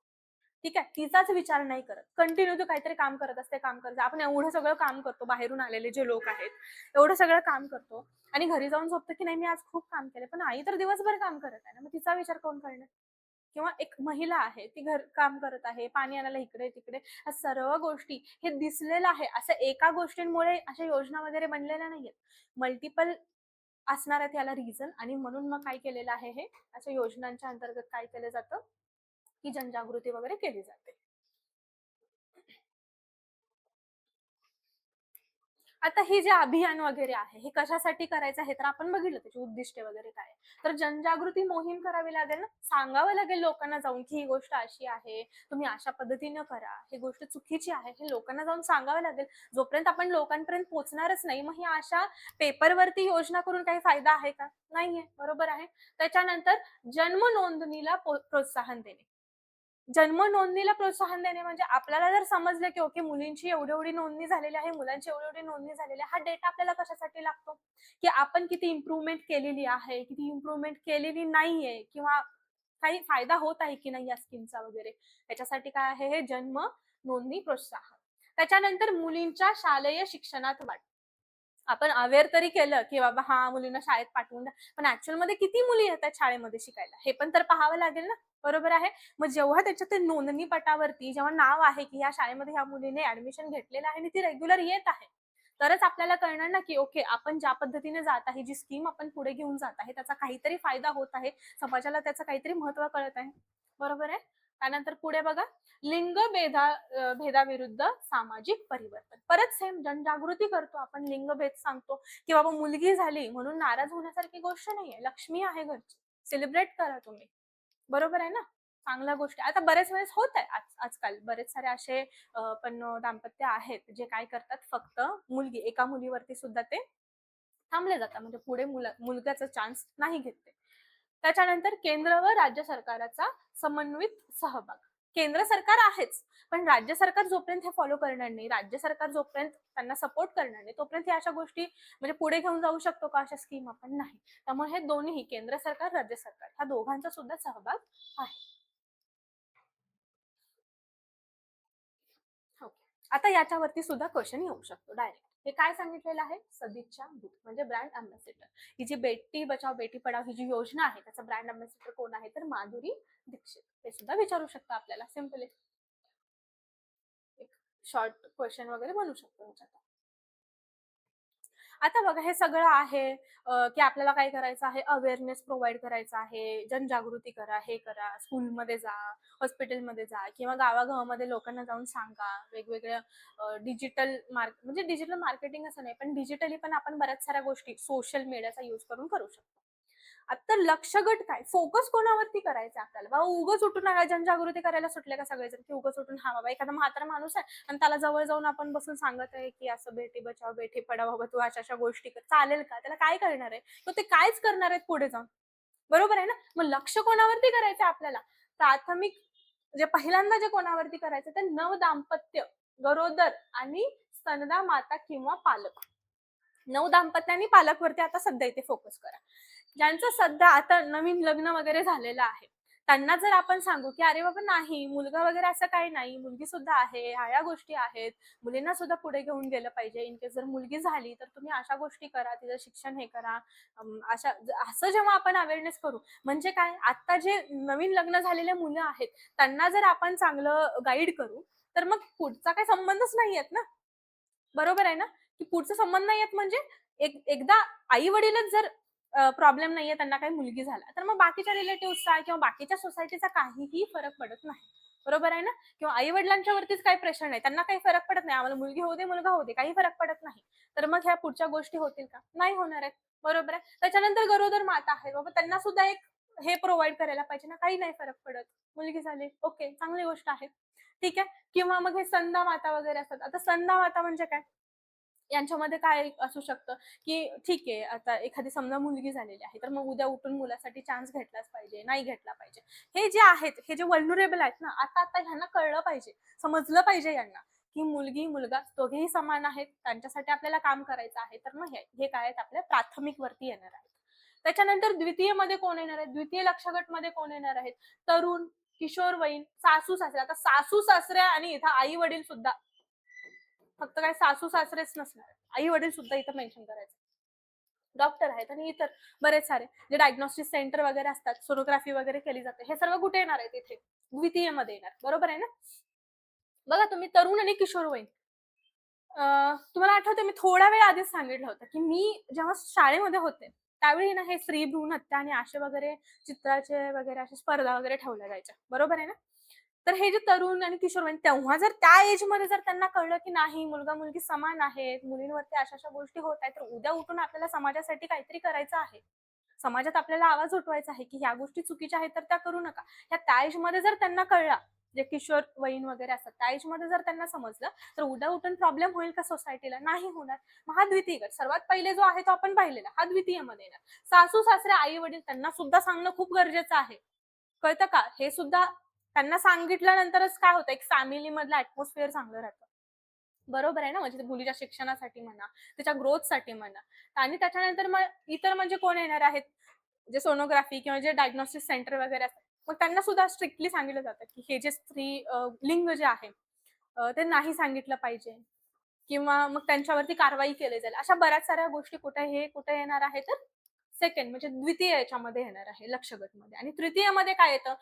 ठीक आहे. तिचाच विचार नाही करत. कंटिन्यू तू काहीतरी काम करत असते, काम करत. आपण एवढं सगळं काम करतो, बाहेरून आलेले जे लोक आहेत, एवढं सगळं काम करतो आणि घरी जाऊन झोपतो, की नाही मी आज खूप काम केलं. पण आई तर दिवसभर काम करत आहे ना, मग तिचा विचार कोण करणार? किंवा एक महिला आहे, ती घर काम करत आहे, पाणी आणायला इकडे-तिकडे, ह्या सर्व गोष्टी हे दिसलेलं आहे. असं एका गोष्टींमुळे अशा योजना वगैरे बनलेल्या नाहीयेत. मल्टिपल असणार आहेत याला रिझन आणि म्हणून मग काय केलेलं आहे हे अशा योजनांच्या अंतर्गत काय केलं जातं, की जनजागृती वगैरे केली जाते. आता हे जे अभियान वगैरे आहे, हे कशासाठी करायचं आहे तर आपण बघितलं त्याची उद्दिष्टे वगैरे काय आहे. तर जनजागृती मोहीम करावी लागेल ना, सांगावं लागेल लोकांना जाऊन, की ही गोष्ट अशी आहे, तुम्ही अशा पद्धतीनं करा, ही गोष्ट चुकीची आहे, हे लोकांना जाऊन सांगावं लागेल. जोपर्यंत आपण लोकांपर्यंत पोहोचणारच नाही, मग ही अशा पेपरवरती योजना करून काही फायदा आहे का? नाहीये, बरोबर आहे. त्याच्यानंतर जन्म नोंदणीला प्रोत्साहन देणे. जन्म नोंदणीला प्रोत्साहन देणे म्हणजे आपल्याला जर समजलं की ओके मुलींची एवढी एवढी नोंदणी झालेली आहे, मुलांची एवढी एवढी नोंदणी झालेली आहे, हा डेटा आपल्याला कशासाठी लागतो, की आपण किती इम्प्रुव्हमेंट केलेली आहे, किती इम्प्रुव्हमेंट केलेली नाहीये, किंवा काही फायदा होत आहे की नाही या स्कीमचा वगैरे. त्याच्यासाठी काय आहे हे जन्म नोंदणी प्रोत्साहन. त्याच्यानंतर मुलींच्या शालेय शिक्षणात वाढ. आपण अवेअर तरी केलं, की बाबा हां, मुलींना शाळेत पाठवून द्या. पण ॲक्चुअल मध्ये किती मुली येतात शाळेमध्ये शिकायला? हे पण तर पाहावं लागेल ना, बरोबर आहे? मग जेव्हा त्याच्या ते नोंदणी पटावरती जेव्हा नाव आहे, की ह्या शाळेमध्ये ह्या मुलीने ॲडमिशन घेतलेलं आहे आणि ती रेग्युलर येत आहे, तरच आपल्याला कळणार ना, की ओके आपण ज्या पद्धतीने जात आहे, जी स्कीम आपण पुढे घेऊन जात आहे, त्याचा काहीतरी फायदा होत आहे. समाजाला त्याचं काहीतरी महत्त्व कळत आहे. बरोबर आहे? त्यानंतर पुढे बघा, भेदाविरुद्ध सामाजिक परिवर्तन. परत सेम जनजागृती करतो आपण, लिंगभेद सांगतो की बाबा मुलगी झाली म्हणून नाराज होण्यासारखी गोष्ट नाहीये. लक्ष्मी आहे घरची, सेलिब्रेट करा तुम्ही. बरोबर आहे ना? चांगल्या गोष्टी आता बऱ्याच वेळेस होत आहे. आजकाल बरेच सारे असे पण दाम्पत्य आहेत जे काय करतात, फक्त एका मुलीवरती सुद्धा ते थांबले जातात, म्हणजे पुढे मुलगाचा चान्स नाही घेत ते. त्याच्यानंतर केंद्र व राज्य सरकाराचा समन्वित सहभाग. केंद्र सरकार आहेच, पण राज्य सरकार जोपर्यंत हे फॉलो करणार नाही, राज्य सरकार जोपर्यंत त्यांना सपोर्ट करणार नाही, तोपर्यंत अशा गोष्टी म्हणजे पुढे घेऊन जाऊ शकतो का अशा स्कीम आपण? नाही. त्यामुळे हे दोन्ही केंद्र सरकार, राज्य सरकार ह्या दोघांचा सुद्धा सहभाग आहे. ओके. आता याच्यावरती सुद्धा क्वेश्चन येऊ शकतो डायरेक्ट. हे काय सांगितलेलं आहे? सदिच्छा दूत म्हणजे ब्रँड अम्बॅसेडर. ही जी बेटी बचाव बेटी पढाव ही जी योजना आहे त्याचा ब्रँड अम्बॅसेडर कोण आहे? तर माधुरी दीक्षित. हे सुद्धा विचारू शकता आपल्याला. सिम्पल एक शॉर्ट क्वेश्चन वगैरे बनू शकतो ह्याच्यात. आता बघा हे सगळं आहे की आपल्याला काय करायचं आहे, अवेअरनेस प्रोव्हाइड करायचा आहे, जनजागृती करा, हे करा, स्कूलमध्ये जा, हॉस्पिटलमध्ये जा किंवा गावागावामध्ये लोकांना जाऊन सांगा. वेगवेगळ्या डिजिटल म्हणजे डिजिटल मार्केटिंग असं नाही, पण डिजिटली पण आपण बऱ्याच साऱ्या गोष्टी सोशल मीडियाचा यूज करून करू शकतो. आता लक्ष गट काय, फोकस कोणावरती करायचं आपल्याला? बाबा उगच उठून जनजागृती करायला सुटले का सगळेजण, की उगच उठून हा बाबा एखादा म्हातारा माणूस आहे आणि त्याला जवळ जाऊन आपण बसून सांगत आहे की असं बेटी बचाव बेटी पढाव, बाबा तू अशा अशा गोष्टी कर, चालेल का? त्याला काय करणार आहे तो? ते कायच करणार आहेत पुढे जाऊन. बरोबर आहे ना? मग लक्ष कोणावरती करायचं आपल्याला? प्राथमिक म्हणजे पहिल्यांदा जे कोणावरती करायचं ते नवदाम्पत्य, गरोदर आणि स्तनदा माता किंवा पालक. नवदाम्पत्य आणि पालकवरती आता सध्या इथे फोकस करा. ज्यांचं सध्या आता नवीन लग्न वगैरे झालेलं आहे, त्यांना जर आपण सांगू की अरे बाबा नाही, मुलगा वगैरे असं काही नाही, मुलगी सुद्धा आहे, ह्या गोष्टी आहेत, मुलींना सुद्धा पुढे घेऊन गेलं पाहिजे. इन केस जर मुलगी झाली तर तुम्ही अशा गोष्टी करा, तिचं शिक्षण हे करा. असं जेव्हा आपण अवेअरनेस करू, म्हणजे काय, आता जे नवीन लग्न झालेले मुलं आहेत त्यांना जर आपण चांगलं गाईड करू, तर मग पुढचा काही संबंधच नाही आहेत ना. बरोबर आहे ना? की पुढचा संबंध नाही आहेत म्हणजे एकदा आई-वडीलच जर प्रॉब्लेम नाहीये, त्यांना काही मुलगी झाला, तर मग बाकीच्या रिलेटिव्हजचा किंवा बाकीच्या सोसायटीचा काहीही फरक पडत नाही. बरोबर आहे ना? किंवा आई-वडिलांच्या वरतीच काही प्रेशर नाही. त्यांना काही फरक पडत नाही. आम्हाला मुलगी होऊ दे, मुलगा होऊ दे, काही फरक पडत नाही. तर मग ह्या पुढच्या गोष्टी होतील का? नाही होणार आहेत. बरोबर आहे. त्याच्यानंतर गरोदर माता आहे. बाबा त्यांना सुद्धा एक हे प्रोव्हाईड करायला पाहिजे ना, काही नाही फरक पडत. मुलगी झाली, ओके, चांगली गोष्ट आहे. ठीक आहे. किंवा मग हे स्तनदा माता वगैरे असतात. आता स्तनदा माता म्हणजे काय? यांच्यामध्ये काय असू शकतं, की ठीक आहे, आता एखादी समजा मुलगी झालेली आहे, तर मग उद्या उठून मुलासाठी चान्स घेतलाच पाहिजे, नाही घेतला पाहिजे. हे जे आहेत, हे जे व्हल्नरेबल आहेत ना, आता ह्यांना कळलं पाहिजे, समजलं पाहिजे यांना, की मुलगी, मुलगा दोघेही समान आहेत, त्यांच्यासाठी आपल्याला काम करायचं आहे. तर मग हे काय आहेत, आपल्या प्राथमिक वरती येणार आहेत. त्याच्यानंतर द्वितीय मध्ये कोण येणार आहे? द्वितीय लक्षगट मध्ये कोण येणार आहेत? तरुण, किशोरवयीन, सासू-सासरे. आता सासू-सासरे आणि इथं आई-वडील सुद्धा, फक्त काय सासू-सासरेच नसणार, आई-वडील सुद्धा इथं मेन्शन करायचं. डॉक्टर आहेत आणि इतर बरेच सारे जे डायग्नोस्टिक सेंटर वगैरे असतात, सोनोग्राफी वगैरे केली जाते, हे सर्व कुठे येणार आहे? तिथे द्वितीय मध्ये येणार. बरोबर आहे ना? बघा तुम्ही तरुण आणि किशोरवयीन, तुम्हाला आठवतंय मी थोडा वेळ आधीच सांगितलं होतं, की मी जेव्हा शाळेमध्ये होते, त्यावेळी ना हे स्त्री भ्रूण हत्या आणि असे वगैरे चित्राचे वगैरे अशा स्पर्धा वगैरे ठेवल्या जायच्या. बरोबर आहे ना? तर हे जे तरुण आणि किशोरवयीन तेव्हा जर त्या एजमध्ये जर त्यांना कळलं, की नाही मुलगा-मुलगी समान आहेत, मुलींवरती अशा-अशा गोष्टी होत आहेत, तर उद्या उठून आपल्याला समाजासाठी काहीतरी करायचं आहे. समाजात आपल्याला आवाज उठवायचा आहे, की ह्या गोष्टी चुकीच्या आहेत, तर त्या करू नका. त्या एजमध्ये जर त्यांना कळलं, जे किशोरवयीन वगैरे असतात, त्या एजमध्ये जर त्यांना समजलं, तर उद्या उठून प्रॉब्लेम होईल का सोसायटीला? नाही होणार. मग हा द्वितीय गट. सर्वात पहिले जो आहे तो आपण पाहिलेला, हा द्वितीयमध्ये येणार. सासू-सासरे, आई-वडील त्यांना सुद्धा सांगणं खूप गरजेचं आहे. कळतं का? हे सुद्धा त्यांना सांगितल्यानंतरच काय होतं, एक फॅमिली मधलं ॲटमॉस्फिअर चांगलं राहतं. बरोबर आहे ना? म्हणजे ते मुलीच्या शिक्षणासाठी म्हणा, त्याच्या ग्रोथसाठी म्हणा. आणि त्याच्यानंतर मग इतर म्हणजे कोण येणार आहेत? जे सोनोग्राफी किंवा जे डायग्नोस्टिक सेंटर वगैरे असतात. मग त्यांना सुद्धा स्ट्रिक्टली सांगितलं जातं, की हे जे लिंग जे आहे ते नाही सांगितलं पाहिजे किंवा मग त्यांच्यावरती कारवाई केली जाईल. अशा बऱ्याच साऱ्या गोष्टी कुठे येणार आहे तर सेकंड म्हणजे द्वितीय याच्यामध्ये येणार आहे लक्ष गटमध्ये. आणि तृतीयमध्ये काय येतं,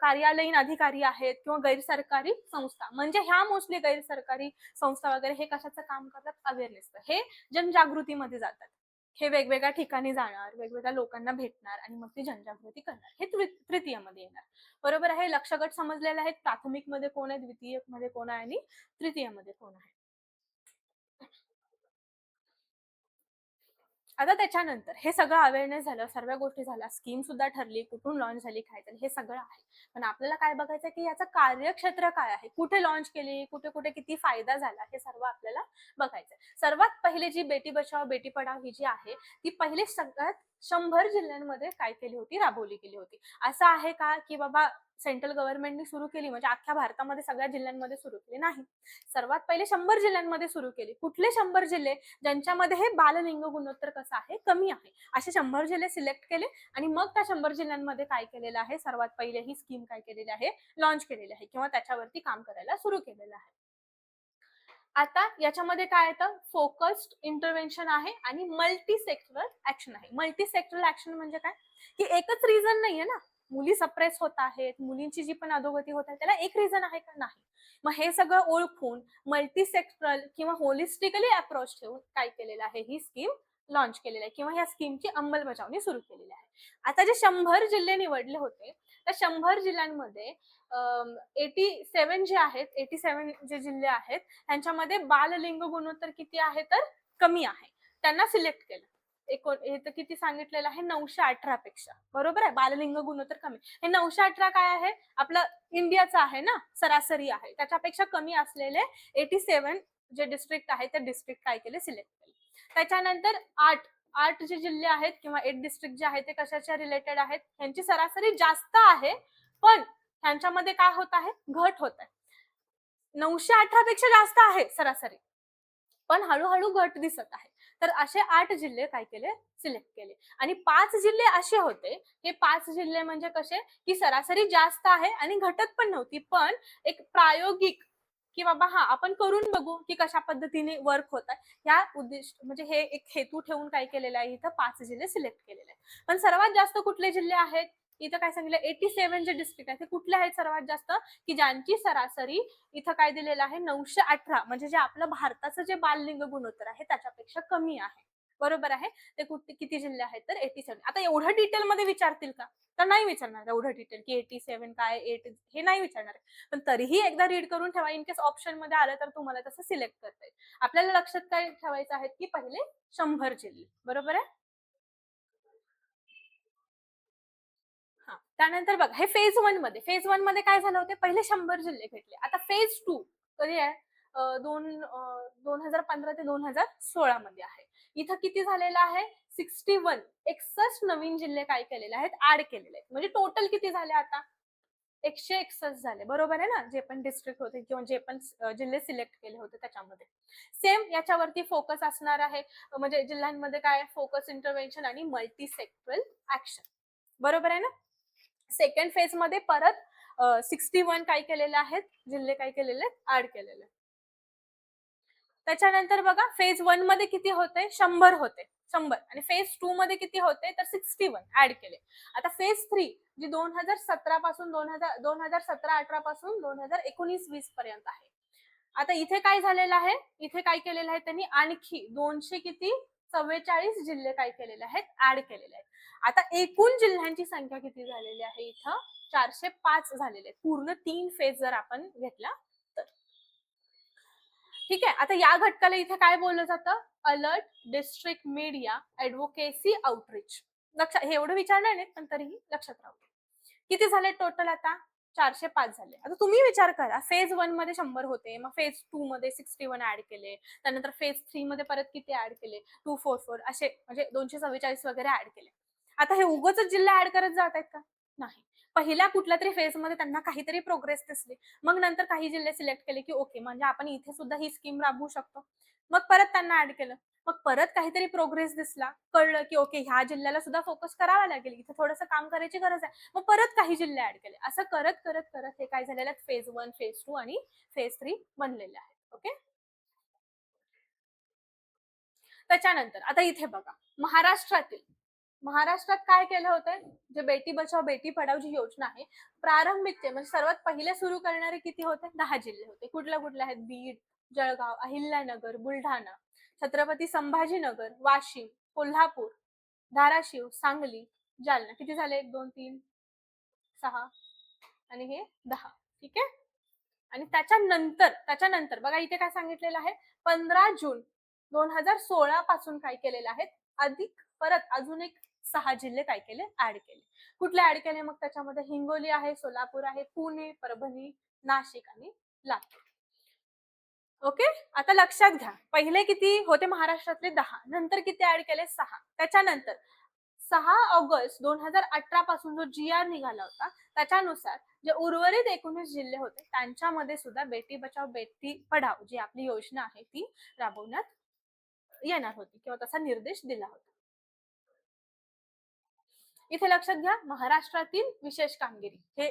कार्यालयीन अधिकारी आहेत किंवा गैरसरकारी संस्था. म्हणजे ह्या मोस्टली गैरसरकारी संस्था वगैरे हे कशाचं काम करतात? अवेअरनेसचं. हे जनजागृतीमध्ये जातात. हे वेगवेगळ्या ठिकाणी जाणार, वेगवेगळ्या लोकांना भेटणार आणि मग ती जनजागृती करणार. हे तृतीयमध्ये येणार. बरोबर आहे. लक्ष्य गट समजलेले आहेत. प्राथमिकमध्ये कोण आहे, द्वितीयमध्ये कोण आहे आणि तृतीयमध्ये कोण आहे. आता त्याच्यानंतर हे सगळं अवेअरनेस झालं, सर्व गोष्टी झाल्या, स्कीम सुद्धा ठरली, कुठून लॉन्च झाली, काय झालं, हे सगळं आहे. पण आपल्याला काय बघायचं की याचं कार्यक्षेत्र काय आहे, कुठे लॉन्च केली, कुठे कुठे किती फायदा झाला, हे सर्व आपल्याला बघायचं. सर्वात पहिले जी बेटी बचाव बेटी पढाव ही जी आहे ती पहिले सगळ्यात 100 जिल्ह्यांमध्ये काय केली होती, राबवली गेली होती. असं आहे का की बाबा सेंट्रल गव्हर्नमेंटने सुरू केली म्हणजे अख्ख्या भारतामध्ये सगळ्या जिल्ह्यांमध्ये सुरू केली नाही. सर्वात पहिले 100 जिल्ह्यांमध्ये सुरू केली. कुठले 100 जिल्हे ज्यांच्यामध्ये हे बाललिंग गुणोत्तर कसं आहे, कमी आहे, असे 100 जिल्हे सिलेक्ट केले आणि मग त्या 100 जिल्ह्यांमध्ये काय केलेलं आहे, सर्वात पहिले ही स्कीम काय केलेली आहे, लॉन्च केलेली आहे किंवा त्याच्यावरती काम करायला सुरू केलेलं आहे. आता याच्यामध्ये काय येतं, फोकस्ड इंटरव्हेन्शन आहे आणि मल्टी सेक्टरल ऍक्शन आहे. मल्टी सेक्टरल ऍक्शन म्हणजे काय, की एकच रिझन नाहीये ना, मुली सप्रेस होत आहेत, मुलींची जी पण अधोगती होत आहे त्याला एक रिझन आहे का, नाही. मग हे सगळं ओळखून मल्टी सेक्टरल किंवा होलिस्टिकली अप्रोच ठेवून काय केलेलं आहे, ही स्कीम लॉन्च केलेली आहे किंवा ह्या स्कीमची अंमलबजावणी सुरू केलेली आहे. आता जे 100 जिल्हे निवडले होते त्या 100 जिल्ह्यांमध्ये 87 जे आहेत, 87 जे जिल्हे आहेत त्यांच्यामध्ये बाललिंग गुणोत्तर किती आहे, तर कमी आहे. त्यांना सिलेक्ट केलं. हे तर किती सांगितलेलं आहे, 918 पेक्षा. बरोबर आहे. बाललिंग गुणोत्तर कमी. हे 918 काय आहे, आपलं इंडियाचं आहे ना, सरासरी आहे. त्याच्यापेक्षा कमी असलेले 87 जे डिस्ट्रिक्ट आहेत, ते डिस्ट्रिक्ट काय केले, सिलेक्ट केले. त्याच्यानंतर 8 जे जिल्हे आहेत किंवा 8 डिस्ट्रिक्ट जे आहेत ते कशाच्या रिलेटेड आहेत, त्यांची सरासरी जास्त आहे, पण त्यांच्यामध्ये काय होत आहे, घट होत आहे. 918 पेक्षा जास्त आहे सरासरी, पण हळूहळू घट दिसत आहे. तर असे 8 जिल्हे काय केले, सिलेक्ट केले आणि 5 जिल्हे असे होते, हे 5 जिल्हे म्हणजे कसे, की सरासरी जास्त आहे आणि घटत पण नव्हती, पण एक प्रायोगिक की बाबा हा आपण करून बघू की कशा पद्धतीने वर्क होत आहे, ह्या उद्देश म्हणजे हे एक हेतू ठेवून काय केलेलं आहे, इथं 5 जिल्हे सिलेक्ट केलेले आहेत. पण सर्वात जास्त कुठले जिल्हे आहेत, इथं काय सांगितलं, 87 जे डिस्ट्रिक्ट आहेत ते कुठले आहेत सर्वात जास्त, की ज्यांची सरासरी इथं काय दिलेलं आहे, 918 म्हणजे जे आपलं भारताचं जे बाललिंग गुणोत्तर आहे त्याच्यापेक्षा कमी आहे. बरोबर आहे. ते कुठे किती जिल्हे आहेत, तर 87. आता एवढं डिटेल मध्ये विचारतील का, तर नाही विचारणार एवढं डिटेल की 87 काय 8 हे नाही विचारणार. पण तरीही एकदा रीड करून ठेवा, इन केस ऑप्शन मध्ये आलं तर तुम्हाला तसं सिलेक्ट करता येईल. आपल्याला लक्षात काय ठेवायचं आहे, की पहिले 100 जिल्हे. बरोबर आहे. हां. त्यानंतर बघा हे फेज 1 मध्ये. फेज 1 मध्ये काय झालं होते, पहिले 100 जिल्हे भेटले. आता फेज 2 कधी आहे? 2015 ते 2016 मध्ये आहे. इथं किती झालेलं आहे? 61 नवीन जिल्हे काय केलेले आहेत? ॲड केलेले आहेत. म्हणजे टोटल किती झाले आता? 161 झाले. बरोबर आहे ना? जे पण डिस्ट्रिक्ट होते किंवा जे पण जिल्हे सिलेक्ट केले होते त्याच्यामध्ये. सेम याच्यावरती फोकस असणार आहे. म्हणजे जिल्ह्यांमध्ये काय फोकस इंटरव्हेन्शन आणि मल्टी सेक्टरल ॲक्शन. बरोबर आहे ना? सेकंड फेज मध्ये परत 61 काय केलेले आहेत, जिल्हे काय केलेले आहेत, ऍड केलेले. त्याच्यानंतर बघा फेज 1 मध्ये किती होते, 100 होते, 100 आणि फेज 2 मध्ये किती होते, तर 61 ऍड केले. आता फेज 3 जी 2017 पासून 2017-18 पासून 2019-20 पर्यंत आहे. आता इथे काय झालेलं आहे, इथे काय केलेलं आहे त्यांनी, आणखी 200 किती 44 जिल्हे काय केलेले आहेत, ऍड केलेले आहेत. आता एकूण जिल्ह्यांची संख्या किती झालेली आहे, इथं 405 झालेले आहेत, पूर्ण 3 फेज जर आपण घेतला तर. ठीक आहे. आता या घटकाला इथे काय बोललं जातं, अलर्ट, डिस्ट्रिक्ट मीडिया, ऍडव्होकेसी, आउटरीच. लक्षात, हे एवढं विचारणार नाही पण तरीही लक्षात राहू. किती झाले टोटल आता, 405 झाले. आता तुम्ही विचार करा, फेज 1 मध्ये 100 होते, मग फेज 2 मध्ये 61 ऍड केले, त्यानंतर फेज 3 मध्ये परत किती ऍड केले, 244 असे म्हणजे 244 वगैरे ऍड केले. आता हे उगाच जिल्हे ऍड करत जात आहेत का, नाही. पहिल्या कुठल्या तरी फेज मध्ये त्यांना काहीतरी प्रोग्रेस दिसली, मग नंतर काही जिल्हे सिलेक्ट केले की ओके म्हणजे आपण इथे सुद्धा ही स्कीम राबवू शकतो, मग परत त्यांना ऍड केलं. मग परत काहीतरी प्रोग्रेस दिसला, कळलं की ओके ह्या जिल्ह्याला सुद्धा फोकस करावा लागेल, इथे थोडंसं काम करायची गरज आहे, मग परत काही जिल्हे ऍड केले. असं करत करत करत हे काय झालेलं आहे, फेज 1, फेज 2 आणि फेज 3 बनलेले आहेत. ओके. त्याच्यानंतर आता इथे बघा, महाराष्ट्रात काय केलं होतं, जे बेटी बचाव बेटी पढाव जी योजना आहे, प्रारंभिक ते म्हणजे सर्वात पहिले सुरू करणारे किती होते, 10 जिल्हे होते. कुठल्या कुठल्या आहेत, बीड, जळगाव, अहिल्यानगर, बुलढाणा, छत्रपती संभाजीनगर, वाशिम, कोल्हापूर, धाराशिव, सांगली, जालना. किती झाले? 1, 2, 3, 6 आणि हे 10. ठीक आहे. आणि त्याच्यानंतर बघा इथे काय सांगितलेलं आहे, 15 जून 2016 पासून काय केलेलं आहे, अधिक परत अजून एक 6 जिल्हे काय केले, ऍड केले. कुठले ऍड केले मग त्याच्यामध्ये? हिंगोली आहे, सोलापूर आहे, पुणे, परभणी, नाशिक आणि लातूर. ओके. आता लक्षात घ्या, पहिले किती होते महाराष्ट्रातले? 10. नंतर किती ऍड केले? 6. त्याच्यानंतर 6 ऑगस्ट 2018 पासून जो GR निघाला होता त्याच्यानुसार जे उर्वरित 19 जिल्हे होते त्यांच्यामध्ये सुद्धा बेटी बचाव बेटी पढाव जी आपली योजना आहे ती राबवण्यात येणार होती किंवा तसा निर्देश दिला होता. इथे लक्षात घ्या, महाराष्ट्रातील विशेष कामगिरी हे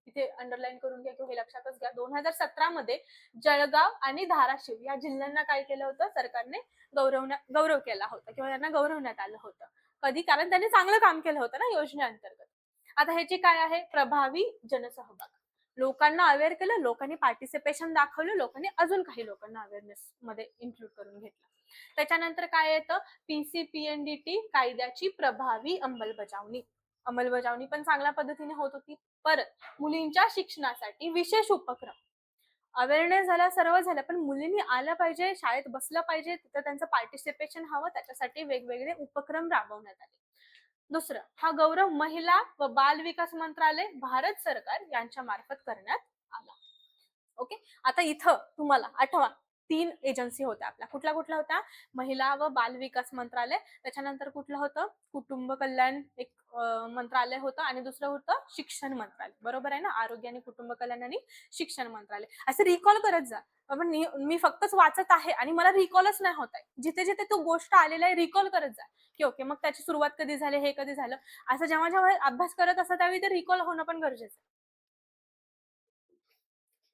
इथे अंडरलाईन करून घ्या किंवा हे लक्षातच घ्या. 2017 मध्ये जळगाव आणि धाराशिव या जिल्ह्यांना काय केलं होतं? सरकारने गौरव केला होता किंवा त्यांना गौरवण्यात आलं होतं. कधी? कारण त्यांनी चांगलं काम केलं होतं ना योजनेअंतर्गत. आता ह्याची काय आहे? प्रभावी जनसहभाग. लोकांना अवेअर केलं, लोकांनी पार्टिसिपेशन दाखवलं, लोकांनी अजून काही लोकांना अवेअरनेस मध्ये इन्क्लूड करून घेतलं. त्याच्यानंतर काय येतं? PCPNDT कायद्याची प्रभावी अंमलबजावणी पण चांगल्या पद्धतीने होत होती. परत मुलींच्या शिक्षणासाठी विशेष उपक्रम. अवेअरनेस झाला, सर्व झालं, पण मुलींनी आलं पाहिजे, शाळेत बसलं पाहिजे, तिथं त्यांचं पार्टिसिपेशन हवं, त्याच्यासाठी वेगवेगळे उपक्रम राबवण्यात आले. दुसरं, हा गौरव महिला व बाल विकास मंत्रालय, भारत सरकार यांच्या मार्फत करण्यात आला. ओके. आता इथं तुम्हाला आठवा, 3 एजन्सी होत्या आपल्या. कुठल्या कुठल्या होत्या? महिला व बाल विकास मंत्रालय, त्याच्यानंतर कुठलं होतं? कुटुंब कल्याण एक मंत्रालय होतं आणि दुसरं होतं शिक्षण मंत्रालय. बरोबर आहे ना? आरोग्य आणि कुटुंब कल्याण आणि शिक्षण मंत्रालय. असं रिकॉल करत जा. मी फक्तच वाचत आहे आणि मला रिकॉलच नाही होत आहे. जिथे जिथे तो गोष्ट आलेला आहे रिकॉल करत जा की ओके मग त्याची सुरुवात कधी झाली, हे कधी झालं. असं जेव्हा जेव्हा अभ्यास करत असता त्यावेळी ते रिकॉल होणं पण गरजेचं आहे.